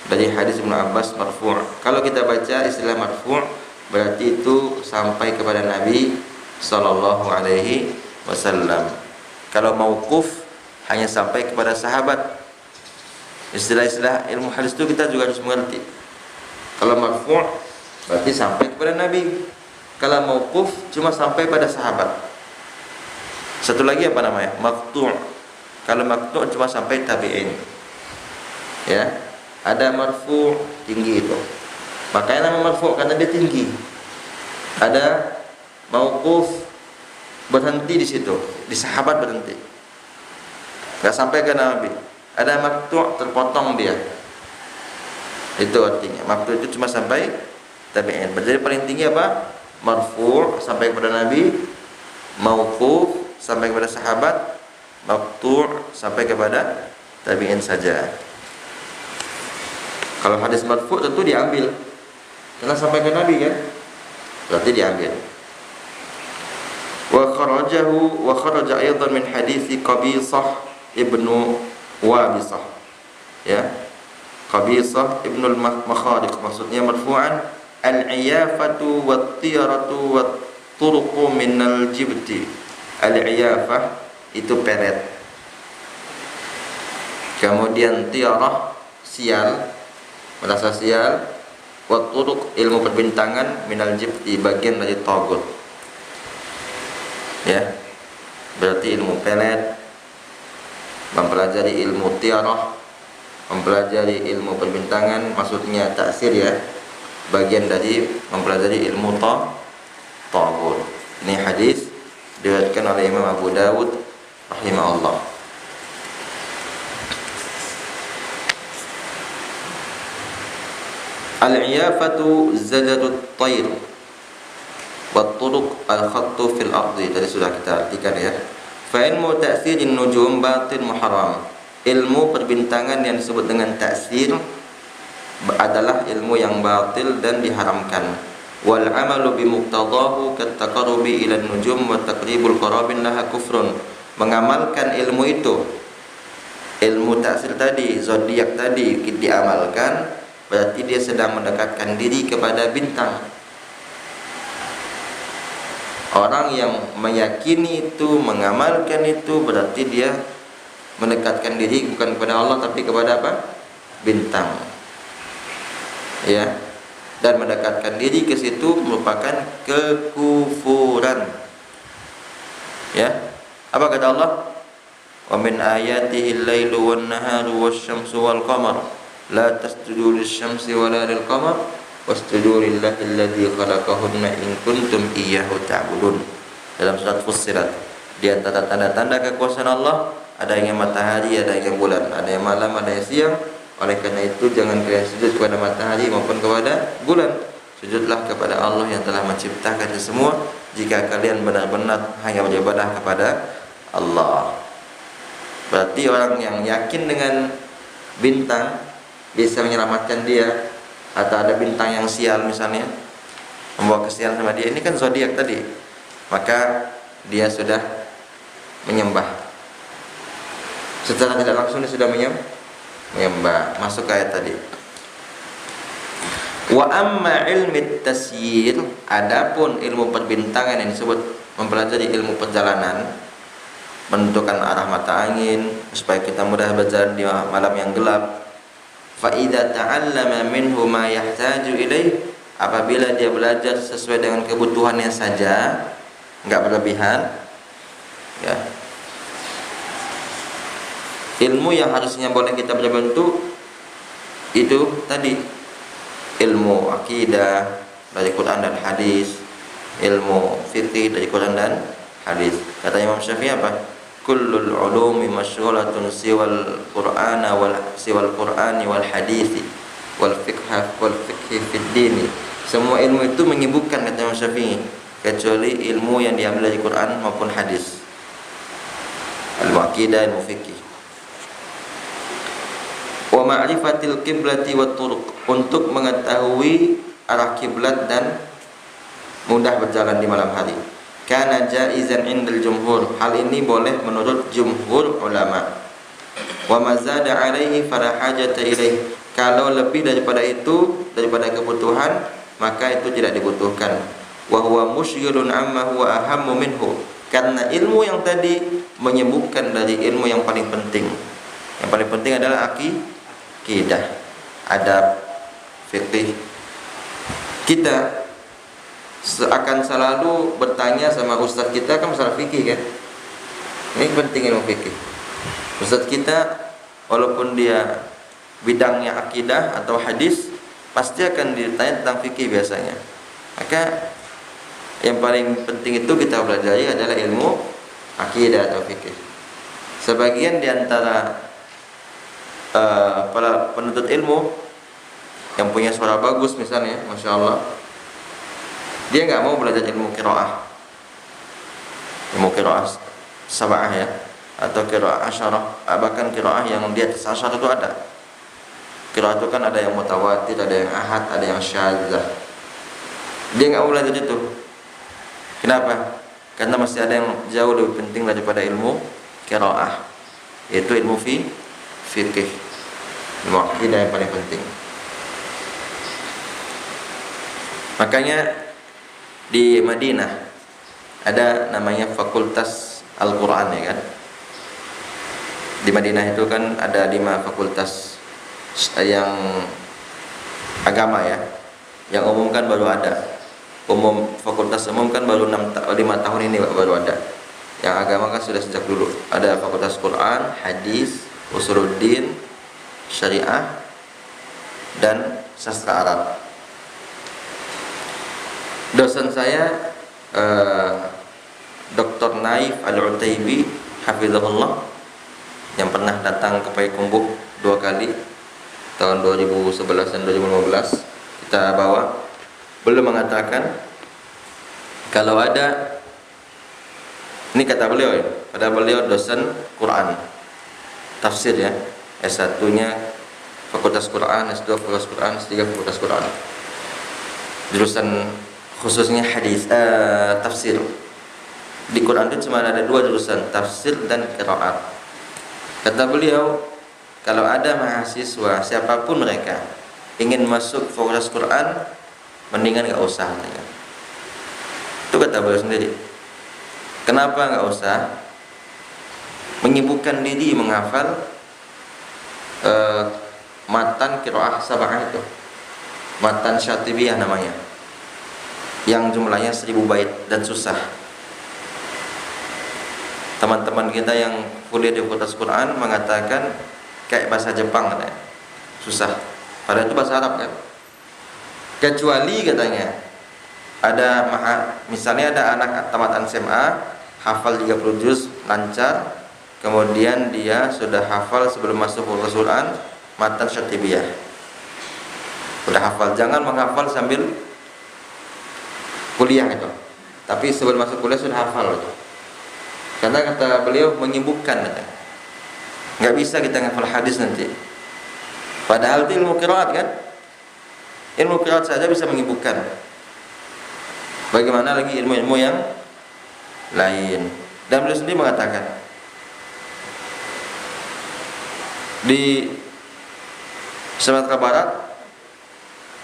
dari hadis Ibnu Abbas marfu'. Kalau kita baca istilah marfu' berarti itu sampai kepada Nabi sallallahu alaihi wasallam. Kalau mauquf hanya sampai kepada sahabat. Istilah-istilah ilmu hadis itu kita juga harus mengerti. Kalau marfu' berarti sampai kepada Nabi. Kalau mauquf cuma sampai pada sahabat. Satu lagi apa namanya? Maqtu'. Kalau maqtu' cuma sampai tabi'in. Ya. Ada marfu' tinggi itu. Makanya nama marfu' karena dia tinggi. Ada mauquf berhenti di situ, di sahabat berhenti. Enggak sampai ke Nabi. Ada maqtu' terpotong dia. Itu artinya. Maqtu' itu cuma sampai tabi'in. Jadi paling tinggi apa? Marfu' sampai kepada Nabi, mauquf sampai kepada sahabat, maqtu' sampai kepada tabi'in saja. Kalau hadis marfu' tentu diambil, karena sampai ke Nabi kan, berarti diambil. Wa kharaja aidan min hadits Qabisah ibnu Wabisah. Ya. Qabisah ibnu al-Makhariq, maksudnya marfu'an al-iyafatu wat-tiyaratu wat-turuqu minal jibti. Al-iyafah itu peret. Kemudian tiyarah sial, merasa sial. Wat-turuq ilmu perbintangan minal jibti, bagian dari tagut. Ya. Berarti ilmu pelet, mempelajari ilmu tiyarah, mempelajari ilmu perbintangan, maksudnya taksir ya. Bagian dari mempelajari ilmu tagut. Ini hadis diriwayatkan oleh Imam Abu Dawud rahimahullah. Al-iyafatu zajarut tayr wa turuq al-khattu fil ardi. Tadi sudah kita artikan ya. Fa ilmu ta'sirin nujum batin muharram. Ilmu perbintangan yang disebut dengan ta'sir adalah ilmu yang batil dan diharamkan. Wal amalu bi muqtadahu kat taqarrubi ila nujum wa taqribul qarabin laha kufrun. Mengamalkan ilmu itu, ilmu ta'sir tadi, zodiak tadi diamalkan, berarti dia sedang mendekatkan diri kepada bintang. Orang yang meyakini itu, mengamalkan itu, berarti dia mendekatkan diri bukan kepada Allah tapi kepada apa? Bintang. Ya, dan mendekatkan diri ke situ merupakan kekufuran. Ya, apa kata Allah? Wa min ayatihi al-lailu wan-naharu wasyamsu wal-qamar la tasjudu lisyamsi wala lil-qamar wasjudu lillahi alladzi khalaqahunna in kuntum iyyahu ta'budun. Dalam surat Fussilat, di antara tanda-tanda kekuasaan Allah ada yang matahari, ada yang bulan, ada yang malam, ada yang siang. Oleh karena itu jangan kalian sujud kepada matahari maupun kepada bulan. Sujudlah kepada Allah yang telah menciptakan semua. Jika kalian benar-benar hanya beribadah kepada Allah. Berarti orang yang yakin dengan bintang bisa menyelamatkan dia, atau ada bintang yang sial misalnya membawa kesialan sama dia, ini kan zodiak tadi, maka dia sudah menyembah. Secara tidak langsung dia sudah menyembah. Masuk ke ayat tadi. Wa amma ilmi tasyir, adapun ilmu perbintangan yang disebut mempelajari ilmu perjalanan, menentukan arah mata angin supaya kita mudah berjalan di malam yang gelap. Fa idza ta'allama minhu ma yahtaju ilaih, apabila dia belajar sesuai dengan kebutuhannya saja, enggak berlebihan, ya. Ilmu yang harusnya boleh kita berbentuk itu tadi ilmu akidah dari Quran dan hadis, ilmu fikih dari Quran dan hadis. Kata Imam Syafi'i apa? Kullul ulumi masyghulatun siwal Qur'ana siwal Qur'ani wal hadisi wal fikhi fid dini. Semua ilmu itu menyibukkan, kata Imam Syafi'i, kecuali ilmu yang diambil dari Quran maupun hadis. Ilmu akidah, ilmu fikih. Wa ma'rifatil qiblati wat turuq, untuk mengetahui arah kiblat dan mudah berjalan di malam hari. Kana jaizan indal jumhur, hal ini boleh menurut jumhur ulama. Wa mazada alaihi fala hajata ilaih, kalau lebih daripada itu, daripada kebutuhan, maka itu tidak dibutuhkan. Wa huwa musyrun amma huwa ahammu minhu, karena ilmu yang tadi menyembuhkan dari ilmu yang paling penting. Yang paling penting adalah akidah, adab, fikih. kita akan selalu bertanya sama ustadz kita kan masalah fikih kan. Ini penting ilmu fikih. Ustadz kita walaupun dia bidangnya akidah atau hadis, pasti akan ditanya tentang fikih biasanya. Maka yang paling penting itu kita pelajari adalah ilmu akidah atau fikih. Sebagian di antara para penuntut ilmu yang punya suara bagus misalnya, masya Allah, dia nggak mau belajar ilmu qiraah sab'ah ya, atau qiraah asyarah, bahkan qiraah yang di atas asyarah itu ada. Qiraah itu kan ada yang mutawatir, ada yang ahad, ada yang syadzah. Dia nggak mau belajar itu. Kenapa? Karena masih ada yang jauh lebih penting daripada ilmu qiraah, yaitu ilmu fikih, ilmu akidah yang paling penting. Makanya di Madinah ada namanya Fakultas Al-Quran ya kan. Di Madinah itu kan ada 5 fakultas yang agama ya. Yang umum kan baru ada. Fakultas umum kan baru 5 tahun ini baru ada. Yang agama kan sudah sejak dulu. Ada Fakultas Quran, Hadis, Usuluddin, Syariah, dan Sastra Arab. Dosen saya Dr. Naif Al-Utaibi hafizahullah, yang pernah datang ke Payakumbuh 2 kali, tahun 2011 dan 2015 kita bawa, beliau mengatakan kalau ada, ini kata beliau ya, pada beliau dosen Quran tafsir ya, S1-nya Fakultas Quran, S2 Fakultas Quran, S3 Fakultas Quran, jurusan khususnya hadis, tafsir. Di Quran itu cuma ada 2 jurusan, tafsir dan qiraat. Kata beliau, kalau ada mahasiswa siapapun mereka ingin masuk Fakultas Quran, mendingan nggak usah katanya. Itu kata beliau sendiri. Kenapa nggak usah? Menyibukkan diri menghafal matan qiraah sab'ah itu, matan Syatibiyah namanya, yang jumlahnya 1000 bait dan susah. Teman-teman kita yang kuliah di Fakultas Quran mengatakan kayak bahasa Jepang katanya, susah. Padahal itu bahasa Arab kan. Kecuali katanya ada misalnya ada anak tamatan SMA hafal 30 juz lancar, kemudian dia sudah hafal sebelum masuk Fakultas Quran matan Syatibiyah. Sudah hafal, jangan menghafal sambil kuliah itu. Tapi sebelum masuk kuliah sudah hafal itu. Karena kata beliau menyibukkan katanya. Nggak bisa kita ngafal hadis nanti. Padahal itu ilmu qiraat kan? Ilmu qiraat saja bisa menyibukkan. Bagaimana lagi ilmu-ilmu yang lain? Dan beliau sendiri mengatakan di Sumatera Barat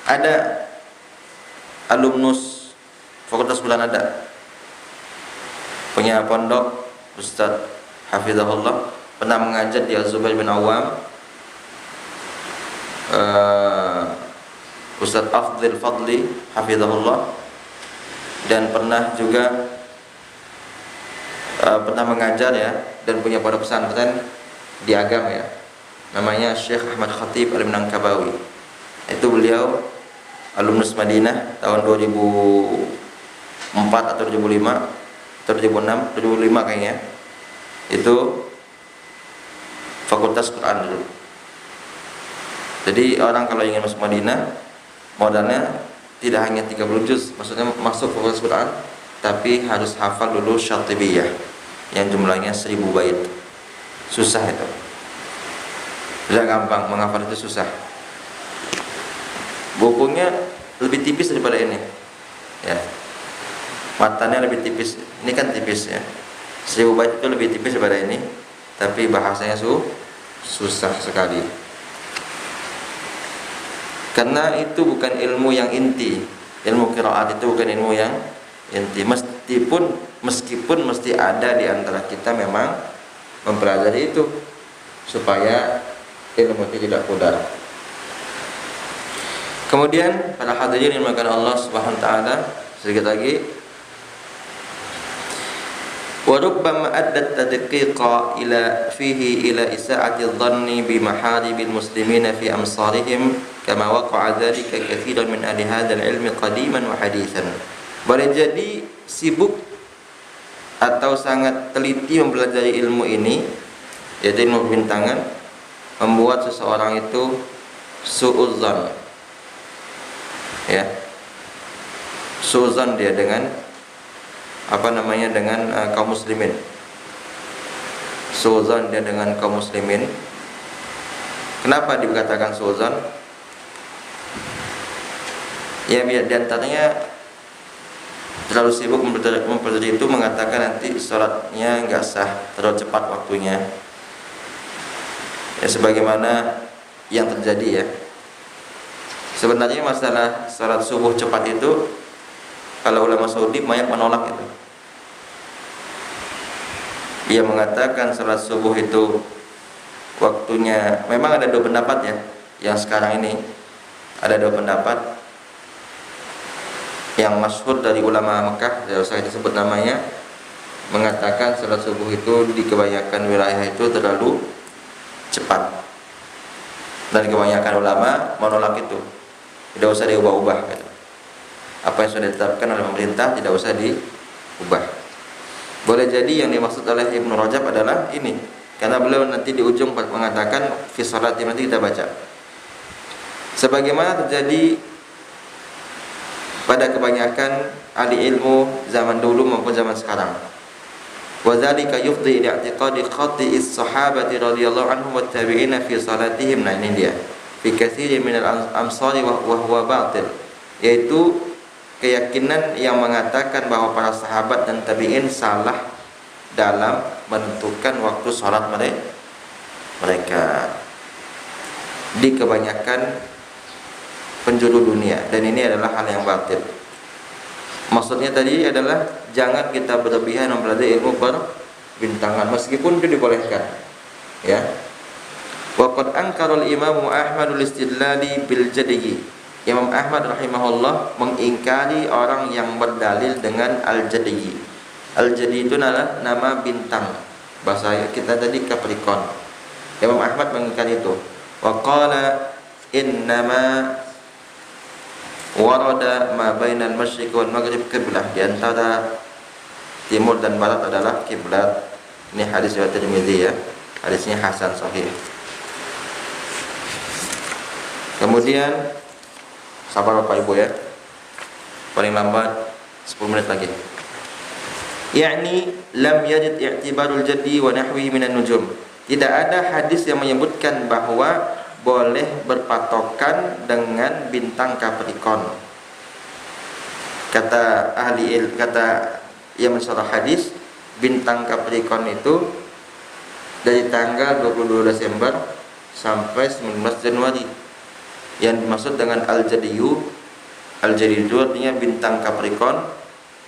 ada alumnus Fakultas Quran, ada punya pondok, Ustadz hafizahullah, pernah mengajar di Al-Zubair bin Awam, Ustadz Afdhil Fadli hafizahullah, dan pernah juga pernah mengajar ya, dan punya pondok pesantren di Agam ya, namanya Syekh Ahmad Khatib Al-Minangkabawi. Itu beliau alumnus Madinah tahun 2004 atau 2005 atau 2006, 2005 kayaknya. Itu Fakultas Quran dulu. Jadi orang kalau ingin masuk Madinah, modalnya tidak hanya 30 juz, maksudnya masuk Fakultas Quran, tapi harus hafal dulu Syatibiyah yang jumlahnya 1000 bait. Susah itu. Tidak gampang, menghafal itu susah. Bukunya lebih tipis daripada ini. Ya. Matanya lebih tipis. Ini kan tipis ya. 1000 bait itu lebih tipis daripada ini, tapi bahasanya susah sekali. Karena itu bukan ilmu yang inti. Ilmu qiraat itu bukan ilmu yang inti. Meskipun mesti ada di antara kita memang mempelajari itu supaya ilmu itu tidak pudar. Kemudian para hadirin yang dimuliakan Allah Subhanahu wa taala, sedikit lagi, wa rubbama addat tadqiqa ila isa'ati dhanni bi maharibil muslimina fi amsarihim kama waqa'a dzalika katsiran min ahli hadzal ilmi qadiman wa haditsan. Boleh jadi sibuk atau sangat teliti mempelajari ilmu ini, yaitu ilmu perbintangan, membuat seseorang itu suudzon, ya, suudzon dia dengan dengan kaum muslimin, suudzon dia dengan kaum muslimin. Kenapa dikatakan suudzon? Ya, diantaranya terlalu sibuk mempelajari itu mengatakan nanti sholatnya nggak sah, terlalu cepat waktunya, ya sebagaimana yang terjadi ya. Sebenarnya masalah sholat subuh cepat itu, kalau ulama Saudi banyak menolak itu. Ia mengatakan sholat subuh itu waktunya, memang ada dua pendapat ya. Yang sekarang ini ada dua pendapat. Yang masyhur dari ulama Mekah, tidak usah disebut namanya, mengatakan sholat subuh itu di kebanyakan wilayah itu terlalu cepat, dan kebanyakan ulama menolak itu, tidak usah diubah-ubah gitu. Apa yang sudah ditetapkan oleh pemerintah tidak usah diubah. Boleh jadi yang dimaksud oleh Ibnu Rajab adalah ini, karena beliau nanti di ujung mengatakan fi sholati, nanti kita baca sebagaimana terjadi pada kebanyakan ahli ilmu zaman dulu maupun zaman sekarang. Wa dzalika yufdi ila i'tiqadi khati'is sahabati radhiyallahu anhum wat tabi'ina fi salatihim. Nah ini dia, fi katsirin min al-amsari wa huwa batil, yaitu keyakinan yang mengatakan bahwa para sahabat dan tabi'in salah dalam menentukan waktu salat mereka di kebanyakan penjuru dunia, dan ini adalah hal yang batil. Maksudnya tadi adalah jangan kita berlebihan mempelajari ilmu perbintangan meskipun itu dibolehkan, ya. Wa qad ankara al-Imam Ahmad al-istidlali bil jadiyyi. Imam Ahmad rahimahullah mengingkari orang yang berdalil dengan al-jadiyyi. Al-jadiyyi itu adalah nama bintang. Bahasa kita tadi Capricorn. Imam Ahmad mengingkari itu. Wa qala innama warada ma bainal masyriq wal maghrib qiblah, di antara timur dan barat adalah kiblat. Ini hadis riwayat Tirmidzi ya. Hadisnya hasan sahih. Kemudian sabar Bapak Ibu ya. Paling lambat 10 menit lagi. Yakni lam yajid i'tibarul jaddi wa nahwihi minan nujum. Tidak ada hadis yang menyebutkan bahwa boleh berpatokan dengan bintang Capricorn. Kata yang mensyarah hadis, bintang Capricorn itu dari tanggal 22 Desember sampai 19 Januari. Yang dimaksud dengan al-jadiyyu itu artinya bintang Capricorn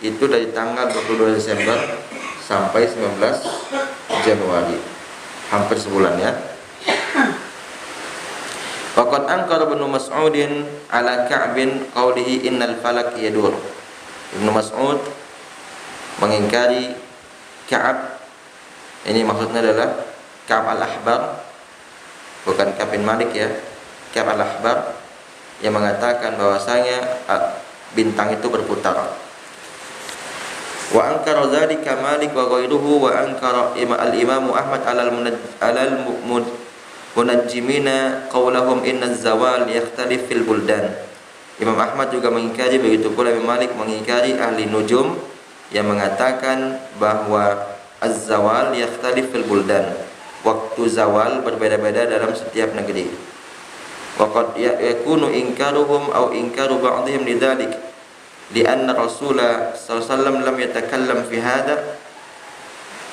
itu dari tanggal 22 Desember sampai 19 Januari, hampir sebulan ya. Waqad ankara Ibnu Mas'udin ala Ka'bin qawlihi innal falak yadur. Ibnu Mas'ud mengingkari Ka'ab, ini maksudnya adalah Ka'ab al-Ahbar, bukan Ka'ab bin Malik ya. Ka'ab al-Ahbar yang mengatakan bahwasanya bintang itu berputar. Wa ankara dzalika Malik wa ghairuhu, wa ankara al-Imam Ahmad alal munajjimina qaulahum inna az-zawal yakhtalif fil buldan. Imam Ahmad juga mengingkari, begitu pula Imam Malik mengingkari ahli nujum yang mengatakan bahwa az-zawal yakhtalif fil buldan, waktu zawal berbeda-beda dalam setiap negeri. Wa qad yakunu inkaruhum aw inkaru ba'dihim lidzalik lianna Rasulullah sallallahu alaihi wasallam lam yatakallam fi hada.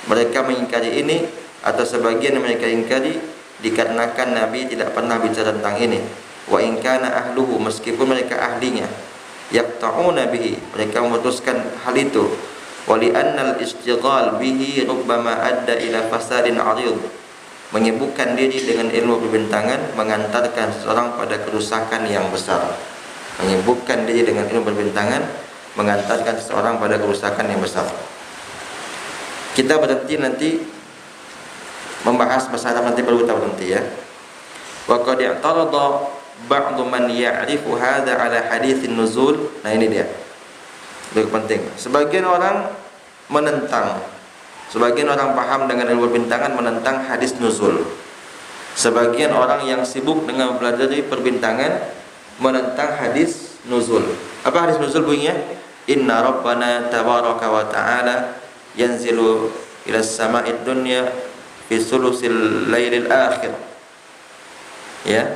Mereka mengingkari ini atau sebagian mereka ingkari dikarenakan Nabi tidak pernah bicara tentang ini. Wa in kana ahluhu, meskipun mereka ahlinya, yaqta'una bihi, mereka memutuskan hal itu. Wa li annal istighal bihi rubbama adda ila fasadin 'arid, menyibukkan diri dengan ilmu perbintangan mengantarkan seseorang pada kerusakan yang besar. Menyibukkan diri dengan ilmu perbintangan mengantarkan seseorang pada kerusakan yang besar. Kita berhenti nanti membahas masalah, nanti perlu kita berhenti ya. Wa qad i'tarada ba'du man ya'rifu hadha ala haditsin nuzul. Nah ini dia. Itu penting. Sebagian orang menentang, sebagian orang paham dengan ilmu perbintangan menentang hadis nuzul. Sebagian orang yang sibuk dengan mempelajari perbintangan menentang hadis nuzul. Apa hadis nuzul bunyinya? Inna rabbana tabaraka wa ta'ala yanzilu ila sama'id dunya fi sulusil lailil akhir. Ya.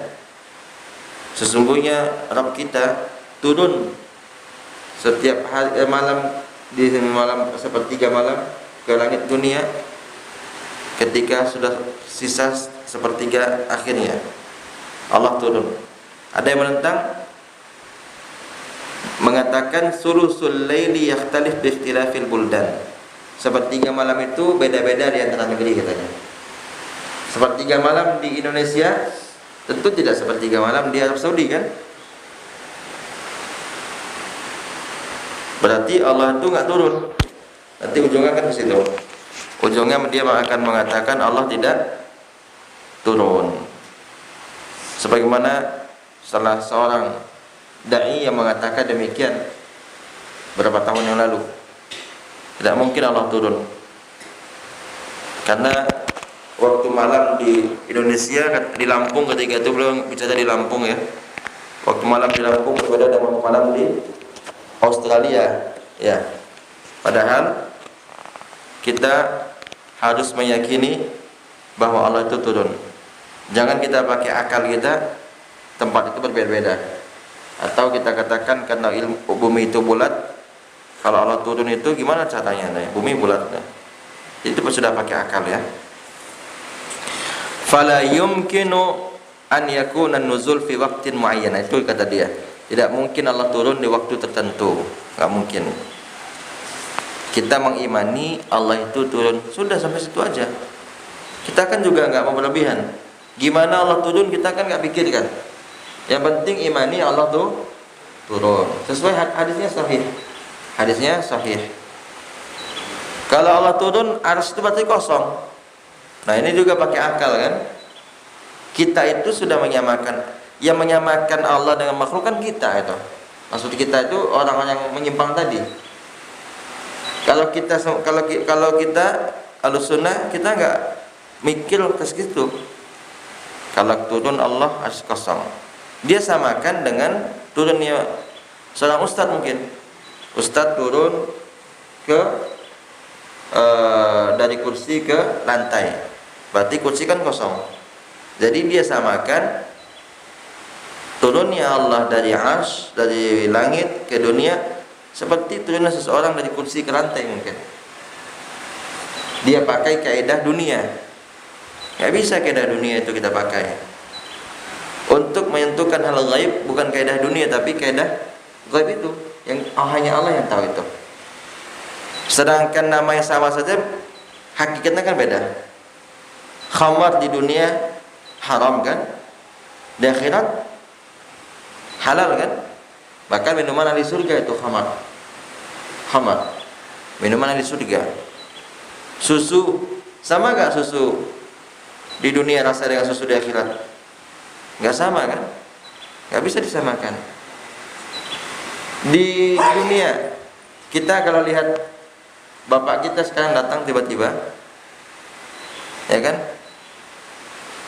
Sesungguhnya Rabb kita turun setiap hari, malam di malam sepertiga malam ke langit dunia ketika sudah sisa sepertiga akhirnya Allah turun. Ada yang menentang, mengatakan sulusul laili yakhtalif bi ikhtilafil buldan. Sepertiga malam itu beda-beda di antara negeri katanya. Sepertiga malam di Indonesia tentu tidak sepertiga malam di Arab Saudi kan? Berarti Allah itu nggak turun. Nanti ujungnya kan ke situ. Ujungnya dia akan mengatakan Allah tidak turun. Sebagaimana salah seorang dai yang mengatakan demikian berapa tahun yang lalu. Tidak mungkin Allah turun. Karena waktu malam di Indonesia, di Lampung ketika itu beliau bicara di Lampung ya. Waktu malam di Lampung berbeda dengan waktu malam di Australia ya. Padahal kita harus meyakini bahwa Allah itu turun. Jangan kita pakai akal kita, tempat itu berbeda-beda. Atau kita katakan karena ilmu bumi itu bulat, kalau Allah turun itu gimana caranya? Bumi bulat. Itu sudah pakai akal ya. Fala yumkinu an yakuna an-nuzul fi waqtin muayyan. Itu kata dia. Tidak mungkin Allah turun di waktu tertentu. Enggak mungkin. Kita mengimani Allah itu turun, sudah sampai situ aja. Kita kan juga enggak mau berlebihan. Gimana Allah turun kita kan enggak pikirkan. Yang penting imani Allah tuh turun. Sesuai hadisnya sahih. Hadisnya sahih. Kalau Allah turun, arsy itu berarti kosong. Nah ini juga pakai akal kan. Kita itu sudah menyamakan, yang menyamakan Allah dengan makhluk kan kita itu. Maksud kita itu orang-orang yang menyimpang tadi. Kalau kita Ahlussunnah, kita nggak mikir ke situ. Kalau turun Allah arsy kosong. Dia samakan dengan turunnya seorang ustadz mungkin. Ustadz turun ke dari kursi ke lantai. Berarti kursi kan kosong. Jadi dia samakan turunnya Allah dari arsy, dari langit ke dunia seperti turunnya seseorang dari kursi ke lantai mungkin. Dia pakai kaidah dunia. Gak bisa kaidah dunia itu kita pakai. Untuk menyentuhkan hal gaib bukan kaidah dunia tapi kaidah gaib itu yang hanya Allah yang tahu itu. Sedangkan nama yang sama saja hakikatnya kan beda. Khamar di dunia haram kan? Di akhirat halal kan? Bahkan minuman ahli surga itu khamar. Khamar. Minuman ahli surga. Susu sama gak susu di dunia rasa dengan susu di akhirat? Gak sama kan? Gak bisa disamakan. Di dunia kita kalau lihat bapak kita sekarang datang tiba-tiba, ya kan?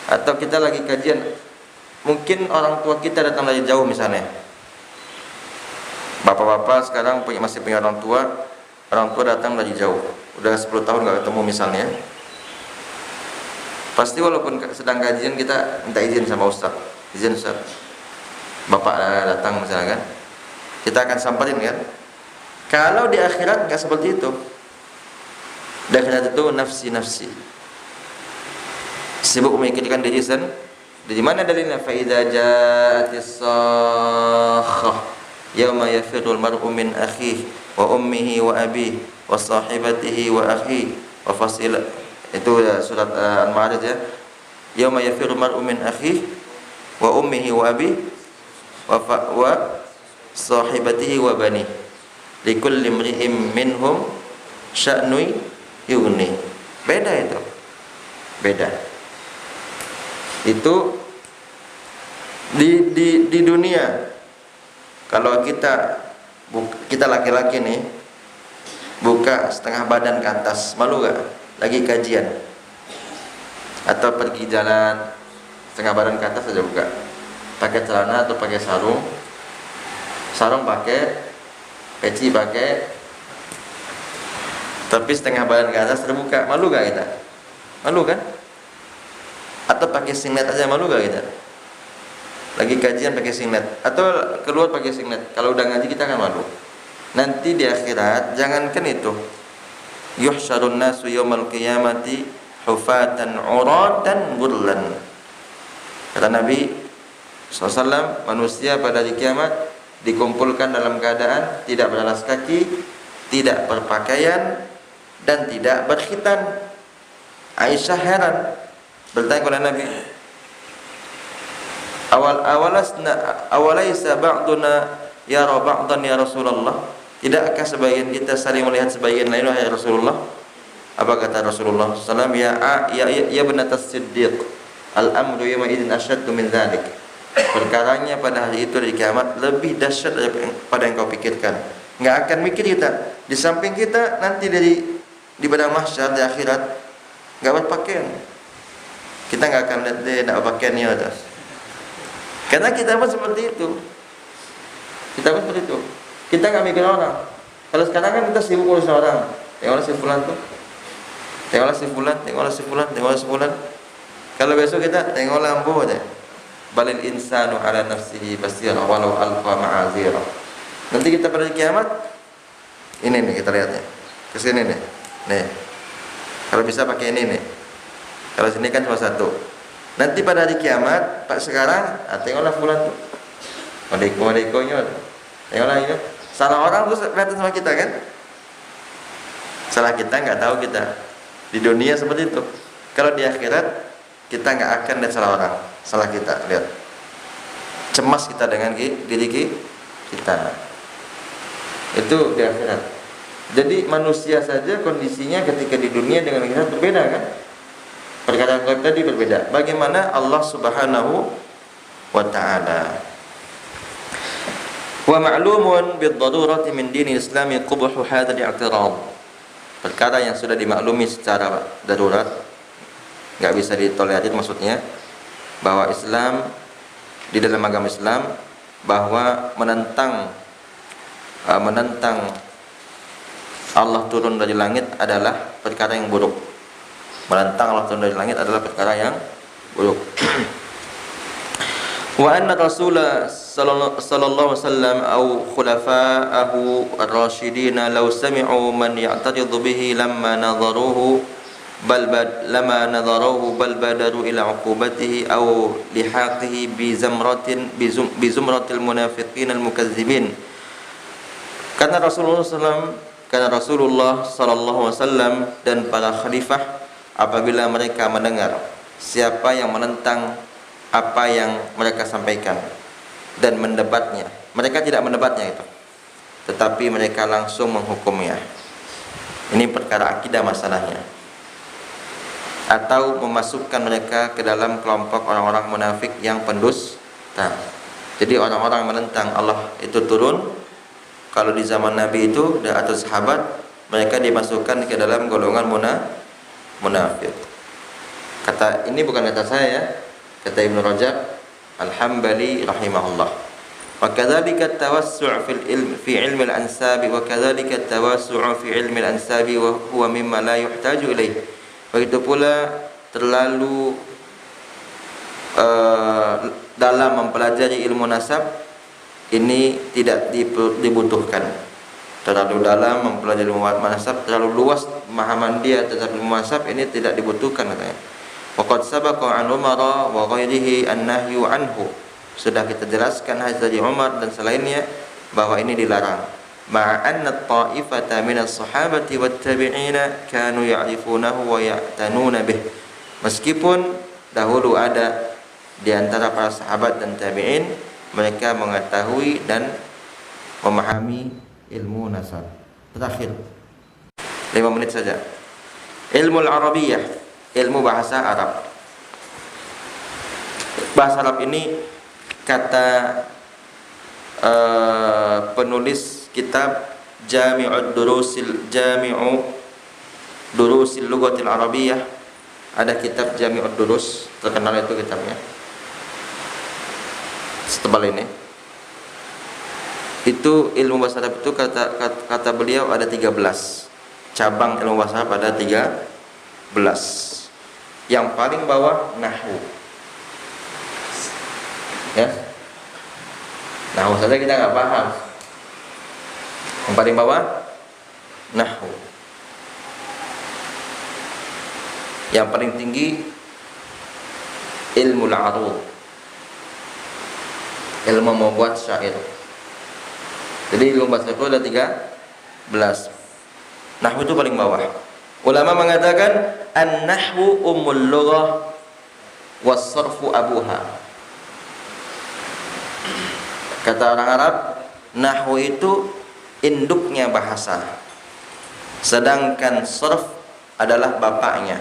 Atau kita lagi kajian, mungkin orang tua kita datang dari jauh misalnya. Bapak-bapak sekarang masih punya orang tua datang dari jauh, udah 10 tahun gak ketemu misalnya. Pasti walaupun sedang kajian kita minta izin sama Ustaz, izin Ustaz, bapak datang misalnya kan, kita akan samperin kan. Kalau di akhirat nggak seperti itu. Di akhirat itu nafsi, sibuk memikirkan diri sendiri. Di mana dalilnya? Fa idza ja'atis sakhah yauma yafirul mar'u min akhihi wa ummihi wa abihi wa sahibatihi wa akhihi wa fasilah. Itu surat Al-Ma'arij ya. Yauma yafirul mar'u min akhihi wa ummihi wa abihi wa sahibatihi wa bani likulli imri'in minhum sya'nu yughni. Beda itu. Beda. Itu di dunia. Kalau kita laki-laki nih buka setengah badan ke atas, malu gak? Lagi kajian atau pergi jalan, setengah badan ke atas saja buka, pakai celana atau pakai sarung pakai, peci pakai, tapi setengah badan ke atas terbuka, malu gak kita? Malu kan? Atau pakai singlet aja, malu gak kita? Lagi kajian pakai singlet atau keluar pakai singlet, kalau udah ngaji kita kan malu. Nanti di akhirat jangankan itu, yuhsyarun nasu yaumal qiyamati hufatan uratan ghurlan. Kata Nabi SAW, manusia pada hari kiamat dikumpulkan dalam keadaan tidak beralas kaki, tidak berpakaian, dan tidak berkhitan. Aisyah heran, bertanya kepada Nabi, awalaysa ba'duna yara ba'dan ya Rasulullah? Tidakkah sebagian kita saling melihat sebagian lain wahai Rasulullah? Apa kata Rasulullah SAW? Ya benatas siddiq, al-amru yawma idzin asyaddu min dzalik. Perkaranya pada hari itu di kiamat lebih dahsyat daripada yang kau pikirkan. Enggak akan mikir kita. Di samping kita nanti di padang mahsyar di akhirat enggak berpakaian. Kita enggak akan lihat dia enggak berpakaiannya atas. Karena kita pun seperti itu. Kita pun seperti itu. Kita nggak mikir orang. Kalau sekarang kan kita sibuk urus orang. Tengoklah si fulan tuh. Tengoklah si fulan, tengoklah si fulan, tengoklah si fulan. Kalau besok kita tengoklah ambo aja. Balil insanu ala nafsihi basira walau alqa ma'azira. Nanti kita pada kiamat ini nih kita lihat nih. Kesini nih. Nih. Kalau bisa pakai ini nih. Kalau sini kan cuma satu. Nanti pada hari kiamat, Pak sekarang, tengoklah fulan tuh. Wadeko-wadekonya. Tengoklah ini. Salah orang terus kelihatan sama kita kan? Salah kita nggak tahu kita. Di dunia seperti itu. Kalau di akhirat kita nggak akan lihat salah orang, salah kita lihat. Cemas kita dengan diri kita. Itu di akhirat. Jadi manusia saja kondisinya ketika di dunia dengan akhirat berbeda kan? Perkataan gaib tadi berbeda. Bagaimana Allah Subhanahu wa taala? Wa ma'lumun bid-darurati min dinil Islami qubhu hadha al-i'tirad. Perkara yang sudah dimaklumi secara darurat, enggak bisa ditolerir, maksudnya bahwa Islam, di dalam agama Islam, bahwa menentang Allah turun dari langit adalah perkara yang buruk. Menentang Allah turun dari langit adalah perkara yang buruk. Wa anna Rasulullah sallallahu alaihi wasallam au khulafa'ahu ar-rasyidin law sami'u man ya'taridu bihi lama nadharuhu bal badaru ila 'uqubatihi au lihaqihi bi zumratil munafiqin al-mukazzibin. Karena Rasulullah sallallahu alaihi wasallam dan para khalifah, apabila mereka mendengar siapa yang menentang apa yang mereka sampaikan dan mendebatnya, mereka tidak mendebatnya itu, tetapi mereka langsung menghukumnya. Ini perkara akidah masalahnya, atau memasukkan mereka ke dalam kelompok orang-orang munafik yang pendusta. Jadi orang-orang menentang Allah itu turun, kalau di zaman Nabi itu atau sahabat, mereka dimasukkan ke dalam golongan munafik. Kata ini bukan kata saya ya, kata Ibnu Rajab Al-Hambali rahimahullah. Wa kadzalika at-tawassu' fi ilmi al-ansab wa kadzalika at-tawassu' fi ilmi al-ansab wa huwa mimma la yuhtaju ilaih. Begitu pula terlalu dalam mempelajari ilmu nasab ini tidak dibutuhkan. Terlalu dalam mempelajari ilmu nasab, terlalu luas pemahaman dia terhadap ilmu nasab ini tidak dibutuhkan katanya. Waqad sabaqa an Umar wa ghairihi an-nahyu anhu. Sudah kita jelaskan hadis dari Umar dan selainnya bahwa ini dilarang. Ma'anna ta'ifata minas sahabati wat tabi'ina kanu ya'rifunahu wa ya'tanuna bih. Meskipun dahulu ada di antara para sahabat dan tabi'in, mereka mengetahui dan memahami ilmu nasab. Terakhir 5 menit saja. Ilmu al-Arabiyah, ilmu bahasa Arab. Bahasa Arab ini kata penulis kitab Jami'u Durusil Lughatil Arabiyyah. Ada kitab Jami'ud Durus, terkenal itu kitabnya, setebal ini. Itu ilmu bahasa Arab itu kata beliau ada 13 cabang ilmu bahasa Arab, ada 13. Yang paling bawah nahwu. Ya. Nahwu saja kita nggak paham. Yang paling bawah nahwu. Yang paling tinggi ilmu al-arud, ilmu membuat syair. Jadi ilmu bahasa itu ada 13. Nahwu itu paling bawah. Ulama mengatakan an-nahwu ummul lughah was-sarfu abuha. Kata orang Arab, nahwu itu induknya bahasa, sedangkan sarf adalah bapaknya.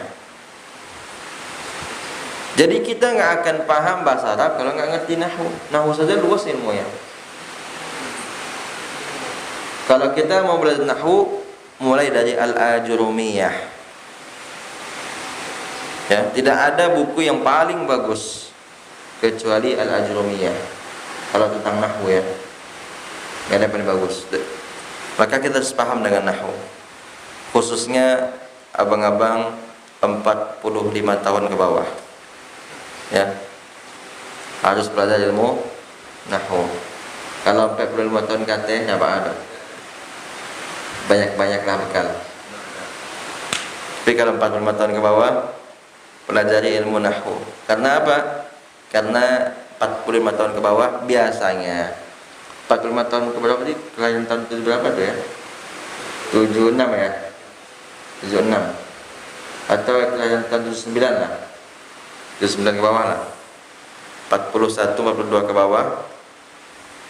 Jadi kita nggak akan paham bahasa Arab kalau nggak ngerti nahwu. Nahwu saja luas ilmunya. Kalau kita mau belajar nahwu, mulai dari Al-Ajurumiyah. Ya, tidak ada buku yang paling bagus kecuali Al-Ajurumiyah. Kalau tentang nahwu ya, nggak ada yang paling bagus. Maka kita harus paham dengan nahwu. Khususnya abang-abang 45 tahun ke bawah. Ya, harus belajar ilmu nahwu. Kalau 45 tahun katanya apa ada, banyak-banyaklah bekal. Tapi kalau 45 tahun ke bawah, pelajari ilmu nahwu. Karena apa? Karena 45 tahun ke bawah biasanya 45 tahun ke berapa sih? Kelahiran tahun itu berapa tuh ya? 76 ya? 76 atau kelahiran tahun 79 lah. 79 ke bawah lah, 41, 42 ke bawah.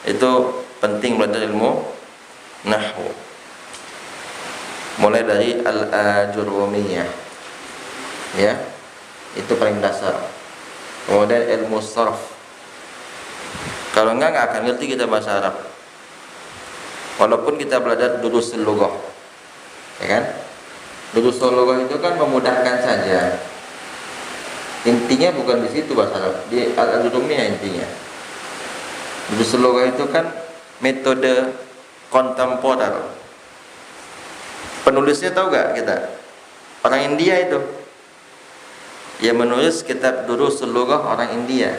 Itu penting belajar ilmu nahwu. Mulai dari Al-Ajurumiyah, ya, itu paling dasar. Kemudian ilmu sarf. Kalau enggak akan ngerti kita bahasa Arab. Walaupun kita belajar durusul lughah, ya kan? Durusul lughah itu kan memudahkan saja. Intinya bukan di situ bahasa Arab, di Al-Ajurumiyah intinya. Durusul lughah itu kan metode kontemporer. Penulisnya tahu gak kita? Orang India itu. Yang menulis kitab Durusul Lughah orang India.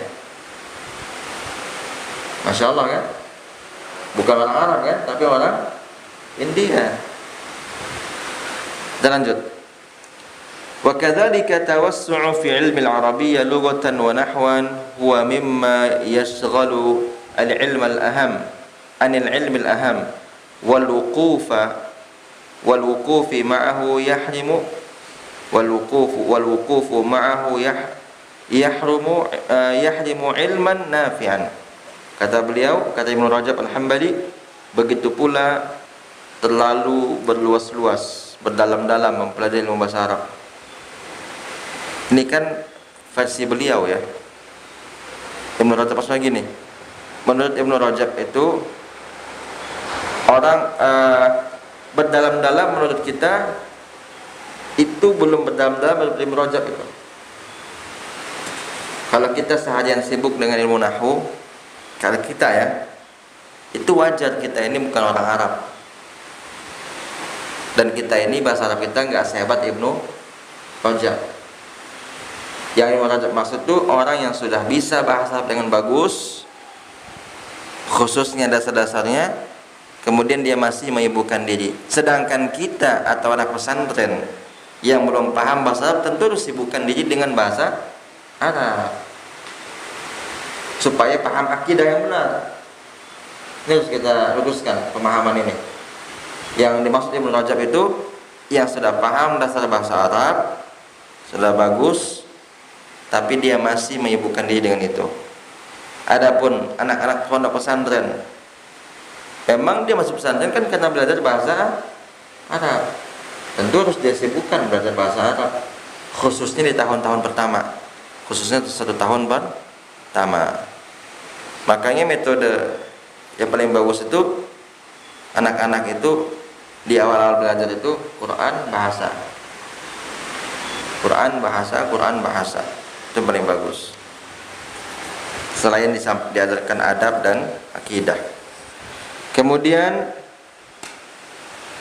Masya Allah kan? Bukan orang Arab kan? Tapi orang India. Dan lanjut. Wa kadzalika tawassu'u fi ilmi al-arabiyyah lughatan wa nahwan huwa mimma yashghalu al-ilm al-aham an al-ilm al-aham wal wuqufi ma'ahu yahrimu yahrimu ilman nafi'an. Kata beliau, kata Ibnu Rajab Al-Hambali, begitu pula terlalu berluas-luas, berdalam-dalam mempelajari ilmu bahasa Arab. Ini kan versi beliau ya. Ibnu Rajab maksudnya gini. Menurut Ibnu Rajab itu orang berdalam-dalam menurut kita itu belum berdalam-dalam menurut Ibnu Rajab itu. Kalau kita seharian sibuk dengan ilmu nahwu, kalau kita ya, itu wajar, kita ini bukan orang Arab. Dan kita ini bahasa Arab kita nggak sehebat Ibnu Rajab. Yang Ibnu Rajab maksud itu orang yang sudah bisa bahasa Arab dengan bagus, khususnya dasar-dasarnya, kemudian dia masih menyibukkan diri. Sedangkan kita atau anak pesantren yang belum paham bahasa Arab tentu harus sibukkan diri dengan bahasa Arab supaya paham akidah yang benar. Ini harus kita luruskan pemahaman ini. Yang dimaksud Ibnu Rajab itu yang sudah paham dasar bahasa Arab, sudah bagus, tapi dia masih menyibukkan diri dengan itu. Adapun anak-anak pondok pesantren Memang dia masuk pesantren kan karena belajar bahasa Arab. Tentu harus dia sibukkan belajar bahasa Arab, khususnya di tahun-tahun pertama, khususnya 1 tahun pertama. Makanya metode yang paling bagus itu anak-anak itu di awal-awal belajar itu Quran bahasa, Quran bahasa itu paling bagus. Selain diajarkan adab dan akidah. Kemudian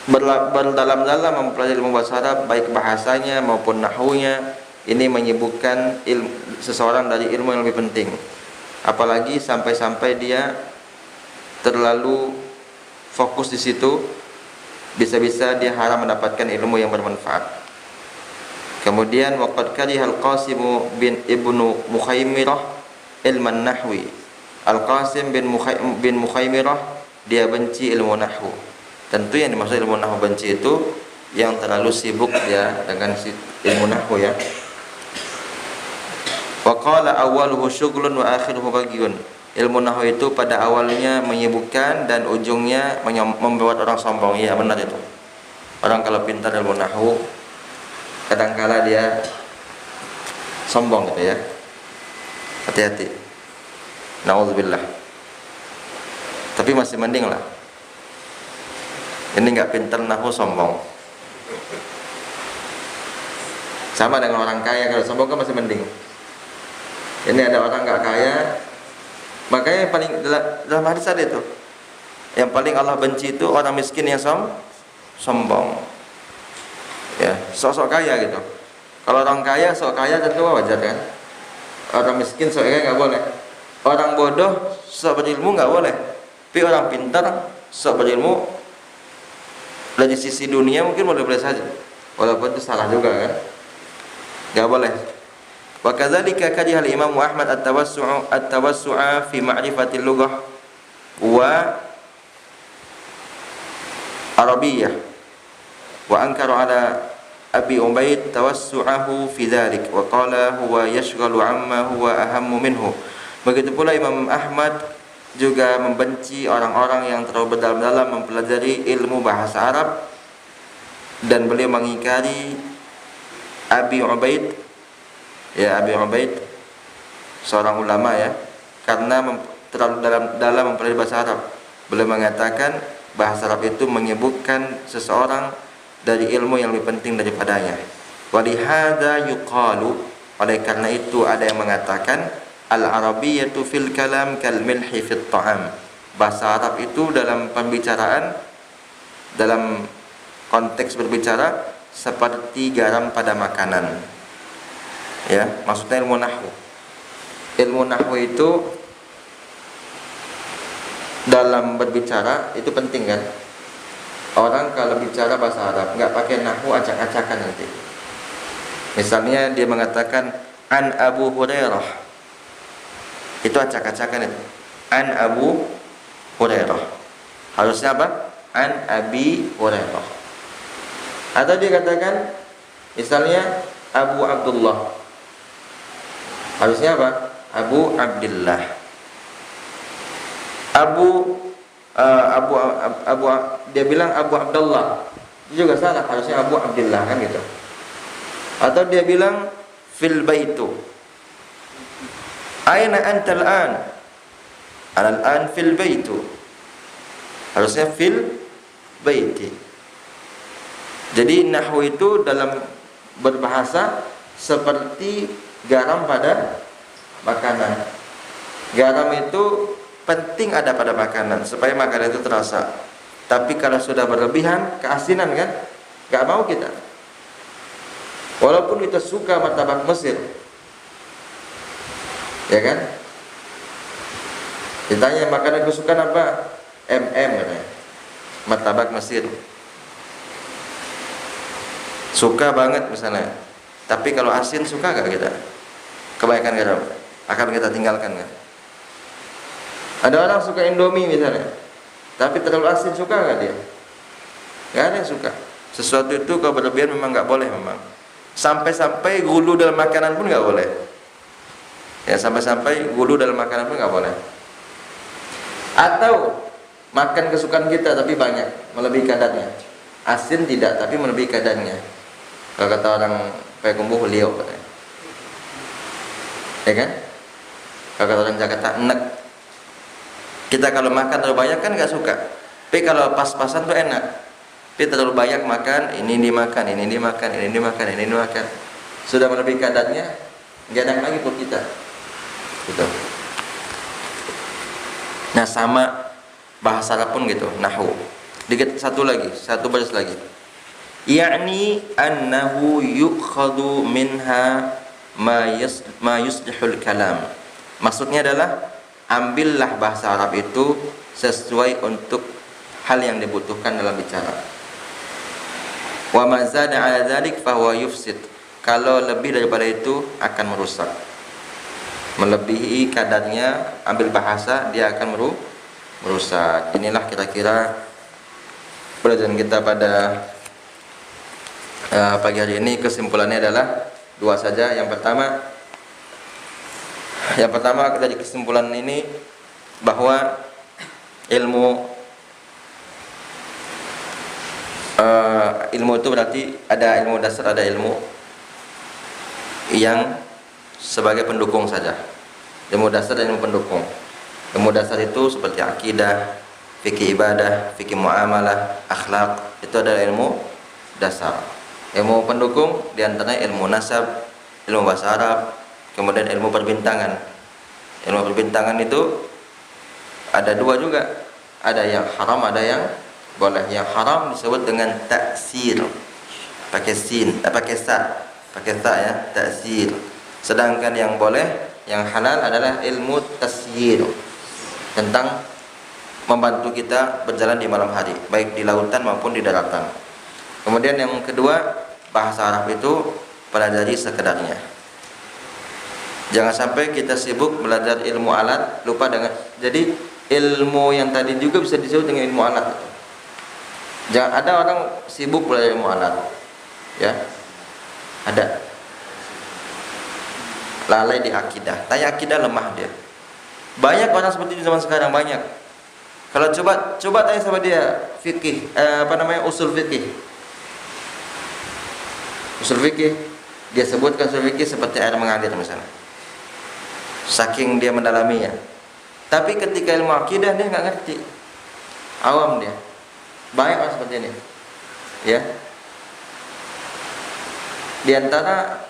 berdalam-dalam mempelajari ilmu bahasa Arab, baik bahasanya maupun nahwunya, ini menyibukkan seseorang dari ilmu yang lebih penting. Apalagi sampai-sampai dia terlalu fokus di situ, bisa-bisa dia haram mendapatkan ilmu yang bermanfaat. Kemudian waqad kariha Al-Qasim bin Ibnu Mukhaimirah ilman nahwi. Al-Qasim bin Mukhaimirah dia benci ilmu nahwu. Tentu yang dimaksud ilmu nahwu benci itu yang terlalu sibuk dia dengan ilmu nahwu ya. Wa qala awwaluhu syughlun wa akhiruhu baghiyun. Ilmu nahwu itu pada awalnya menyibukkan dan ujungnya membuat orang sombong. Iya benar itu. Orang kalau pintar ilmu nahwu kadangkala dia sombong gitu ya. Hati-hati. Nauzubillah. Tapi masih mending lah. Ini nggak pintar nahwu sombong. Sama dengan orang kaya, kalau sombong kan masih mending. Ini ada orang nggak kaya, makanya yang paling dalam hadis ada itu, yang paling Allah benci itu orang miskin yang sombong. Ya, sok-sok kaya gitu. Kalau orang kaya, sok kaya tentu wajar kan. Orang miskin sok kaya nggak boleh. Orang bodoh sok berilmu nggak boleh. Tapi orang pintar sok berilmu dari sisi dunia mungkin boleh-boleh saja, walaupun itu salah juga kan, nggak boleh. Wa kadzalika kariha Imam Ahmad at-tawassu'a fi ma'rifatil lughah wa arabiyyah wa ankara ala Abi Ubaid tawassu'ahu fi dzalik wa qala huwa yashghalu amma huwa ahammu minhu. Begitu pula Imam Ahmad juga membenci orang-orang yang terlalu berdalam-dalam mempelajari ilmu bahasa Arab, dan beliau mengingkari Abi Ubaid, ya Abi Ubaid seorang ulama ya, karena terlalu dalam mempelajari bahasa Arab. Beliau mengatakan bahasa Arab itu menyibukkan seseorang dari ilmu yang lebih penting daripadanya. Walihada yuqalu, oleh karena itu ada yang mengatakan al-arabiyyatu fil kalam kal milhi fit ta'am. Bahasa Arab itu dalam pembicaraan, dalam konteks berbicara seperti garam pada makanan. Ya, maksudnya ilmu nahwu. Ilmu nahwu itu dalam berbicara itu penting kan. Orang kalau bicara bahasa Arab nggak pakai nahwu, acak-acakan nanti. Misalnya dia mengatakan an Abu Hurairah, itu acak-acakan itu. An Abu Hurairah. Harusnya apa? An Abi Hurairah. Atau dia katakan misalnya Abu Abdullah. Harusnya apa? Abu Abdullah. Dia bilang Abu Abdullah. Itu juga salah, harusnya Abu Abdullah kan gitu. Atau dia bilang fil baitu. Aina anta al-an? Al-an fil baitu. Harusnya fil baiti. Jadi nahwu itu dalam berbahasa seperti garam pada makanan. Garam itu penting ada pada makanan supaya makanan itu terasa. Tapi kalau sudah berlebihan, keasinan kan? Gak mau kita. Walaupun kita suka martabak Mesir, ya kan? Ditanya makanan kesukaan apa? katanya. Martabak Mesir. Suka banget misalnya. Tapi kalau asin suka gak kita? Kebanyakan garam akan kita tinggalkan kan? Ada orang suka Indomie misalnya, tapi terlalu asin, suka gak dia? Gak ada yang suka. Sesuatu itu kalau berlebihan memang gak boleh memang. Sampai-sampai gulu dalam makanan pun gak boleh. Ya, sampai-sampai gulu dalam makanan pun nggak boleh. Atau makan kesukaan kita tapi banyak, melebihi kadarnya. Asin tidak, tapi melebihi kadarnya. Kalau kata orang Payakumbuh, liok katanya. Ya kan? Kalau kata orang Jakarta, enak. Kita kalau makan terlalu banyak kan nggak suka. Tapi kalau pas-pasan tuh enak. Tapi terlalu banyak makan, ini dimakan, ini dimakan, ini dimakan, ini dimakan. Sudah melebihi kadarnya, nggak enak lagi buat kita. Gitu. Nah sama bahasa Arab pun gitu, nahwu. Dikit satu lagi, satu baris lagi. Ya'ni annahu yu'khadhu minha ma yuslihul kalam. Maksudnya adalah ambillah bahasa Arab itu sesuai untuk hal yang dibutuhkan dalam bicara. Wa ma zada 'ala dzalik fa huwa yufsid. Kalau lebih daripada itu akan merusak. Melebihi kadarnya, ambil bahasa, dia akan merusak. Inilah kira-kira pelajaran kita pada pagi hari ini. Kesimpulannya adalah dua saja. Yang pertama dari kesimpulan ini bahwa ilmu itu berarti ada ilmu dasar, ada ilmu yang sebagai pendukung saja. Ilmu dasar dan ilmu pendukung. Ilmu dasar itu seperti akidah, fikih ibadah, fikih muamalah, akhlak, itu adalah ilmu dasar. Ilmu pendukung diantaranya ilmu nasab, ilmu bahasa Arab, kemudian ilmu perbintangan. Ilmu perbintangan itu ada dua juga, ada yang haram, ada yang boleh. Yang haram disebut dengan taksir, pakai sin, pakai sa ya, taksir. Sedangkan yang boleh, yang halal adalah ilmu tasyir, tentang membantu kita berjalan di malam hari, baik di lautan maupun di daratan. Kemudian yang kedua, bahasa Arab itu pelajari sekedarnya. Jangan sampai kita sibuk belajar ilmu alat, lupa dengan. Jadi ilmu yang tadi juga bisa disebut dengan ilmu alat. Jangan ada orang sibuk belajar ilmu alat, ya. Ada. Lalai di akidah. Tanya akidah lemah dia. Banyak orang seperti di zaman sekarang, banyak. Kalau coba tanya sama dia fikih, usul fikih. Usul fikih, dia sebutkan usul fikih seperti air mengalir misalnya. Saking dia mendalaminya. Tapi ketika ilmu akidah dia nggak ngerti. Awam dia. Banyak orang seperti ini. Ya. Di antara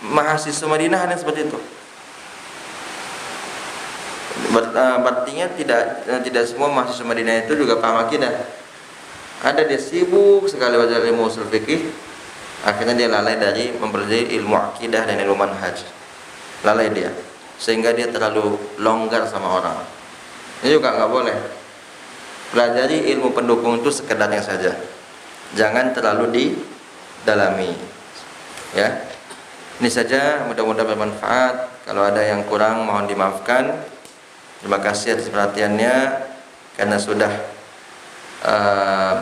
mahasiswa Madinah ada seperti itu. Artinya tidak semua mahasiswa Madinah itu juga paham akidah. Ada dia sibuk sekali belajar ilmu usul fikih, akhirnya dia lalai dari mempelajari ilmu akidah dan ilmu manhaj. Lalai dia, sehingga dia terlalu longgar sama orang. Ini juga nggak boleh. Pelajari ilmu pendukung itu sekedarnya saja, jangan terlalu didalami. Ya. Ini saja, mudah-mudahan bermanfaat. Kalau ada yang kurang mohon dimaafkan. Terima kasih atas perhatiannya, karena sudah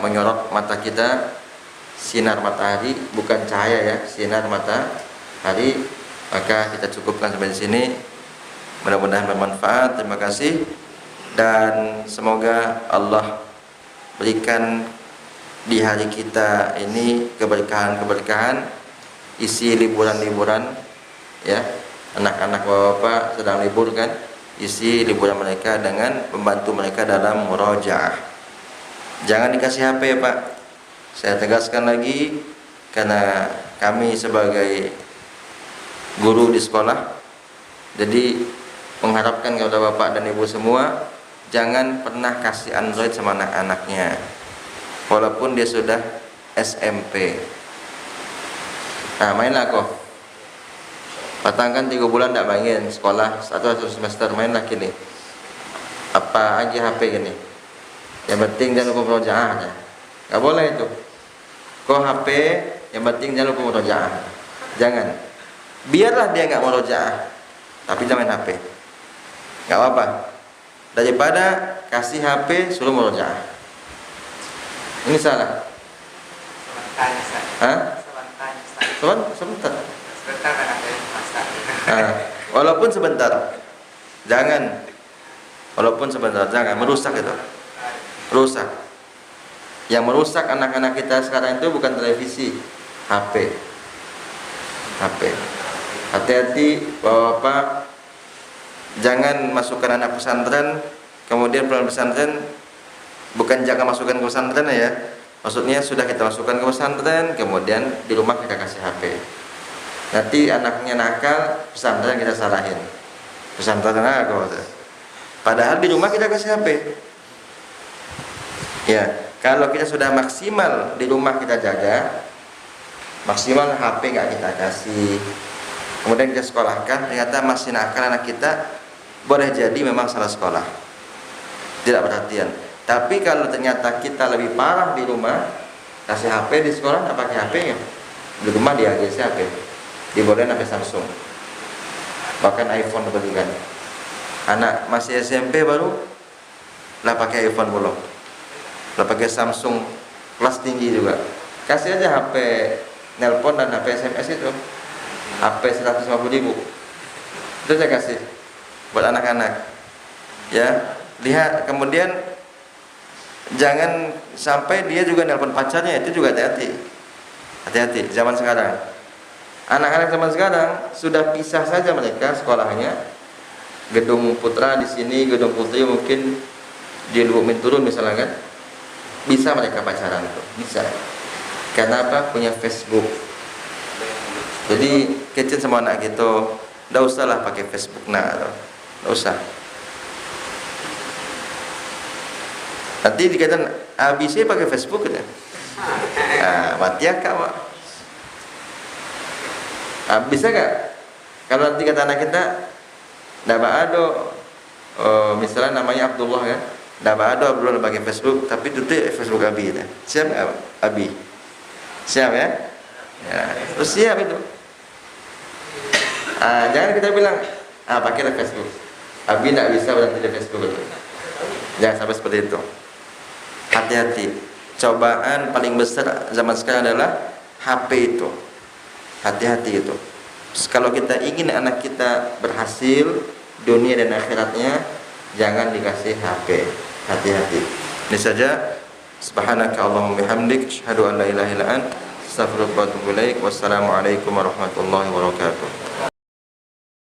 menyorot mata kita sinar matahari, bukan cahaya ya, sinar matahari. Maka kita cukupkan sampai di sini. Mudah-mudahan bermanfaat. Terima kasih, dan semoga Allah berikan di hari kita ini keberkahan-keberkahan. Isi liburan-liburan, ya, anak-anak bapak-bapak sedang libur kan, isi liburan mereka dengan membantu mereka dalam murajaah. Jangan dikasih HP ya Pak. Saya tegaskan lagi, karena kami sebagai guru di sekolah, jadi mengharapkan kepada bapak dan ibu semua, jangan pernah kasih Android sama anak-anaknya, walaupun dia sudah SMP. Nah, mainlah kok. Patangkan 3 bulan tidak main sekolah, satu semester mainlah gini. Apa aja HP gini. Yang penting jangan lupa murojaah. Gak boleh itu. Kok HP, yang penting jangan lupa murojaah. Jangan. Biarlah dia nggak murojaah, tapi jangan main HP. Gak apa-apa. Daripada kasih HP suruh murojaah. Ini salah. Hah? Sebentar. Walaupun sebentar, jangan. Walaupun sebentar, jangan merusak itu. rusak. Yang merusak anak-anak kita sekarang itu bukan televisi, HP. Hati-hati Bapak-bapak, jangan masukkan anak pesantren, kemudian pulang pesantren, bukan jangan masukkan ke pesantren ya. Maksudnya sudah kita masukkan ke pesantren, kemudian di rumah kita kasih HP. Nanti anaknya nakal, pesantren kita salahin. Pesantren nakal. Padahal di rumah kita kasih HP. Ya, kalau kita sudah maksimal di rumah kita jaga, maksimal HP nggak kita kasih, kemudian kita sekolahkan, ternyata masih nakal anak kita, boleh jadi memang salah sekolah, tidak perhatian. Tapi kalau ternyata kita lebih parah di rumah, kasih HP, di sekolah nggak pakai HP ya, di rumah dia kasih HP, dibolehin HP Samsung, bahkan iPhone dibelikan. Anak masih SMP baru lah pakai iPhone belum, lah pakai Samsung kelas tinggi juga, kasih aja HP nelpon dan HP SMS itu, HP 150.000 itu saya kasih buat anak-anak ya. Lihat, kemudian jangan sampai dia juga nelpon pacarnya, itu juga hati-hati zaman sekarang. Anak-anak zaman sekarang sudah pisah saja mereka sekolahnya, gedung putra di sini, gedung putri mungkin di Lubuk Minturun misalnya kan, bisa mereka pacaran tuh, bisa. Karena apa? Punya Facebook. Jadi kecil sama anak gitu, nggak usah lah pakai Facebook, nggak usah. Nanti dikatakan ABC pakai Facebook kan? Mati ya kak, Pak. Bisa gak? Kalau nanti kata anak kita, Daba Ado, misalnya namanya Abdullah kan, Daba Ado Abdullah pakai Facebook, tapi itu Facebook Abi ya. Siap nggak Abi? Siap ya? Ya, terus siap itu. Jangan kita bilang, pakailah Facebook. Abi nggak bisa berhenti di Facebook itu. Jangan sampai seperti itu. Hati-hati. Cobaan paling besar zaman sekarang adalah HP itu. Hati-hati itu. Kalau kita ingin anak kita berhasil dunia dan akhiratnya, jangan dikasih HP. Hati-hati. Ini saja. Subhanaka Allahumma bihamdik, asyhadu an la ilaha illa anta, astaghfiruka wa atubu ilaik. Wassalamualaikum warahmatullahi wabarakatuh.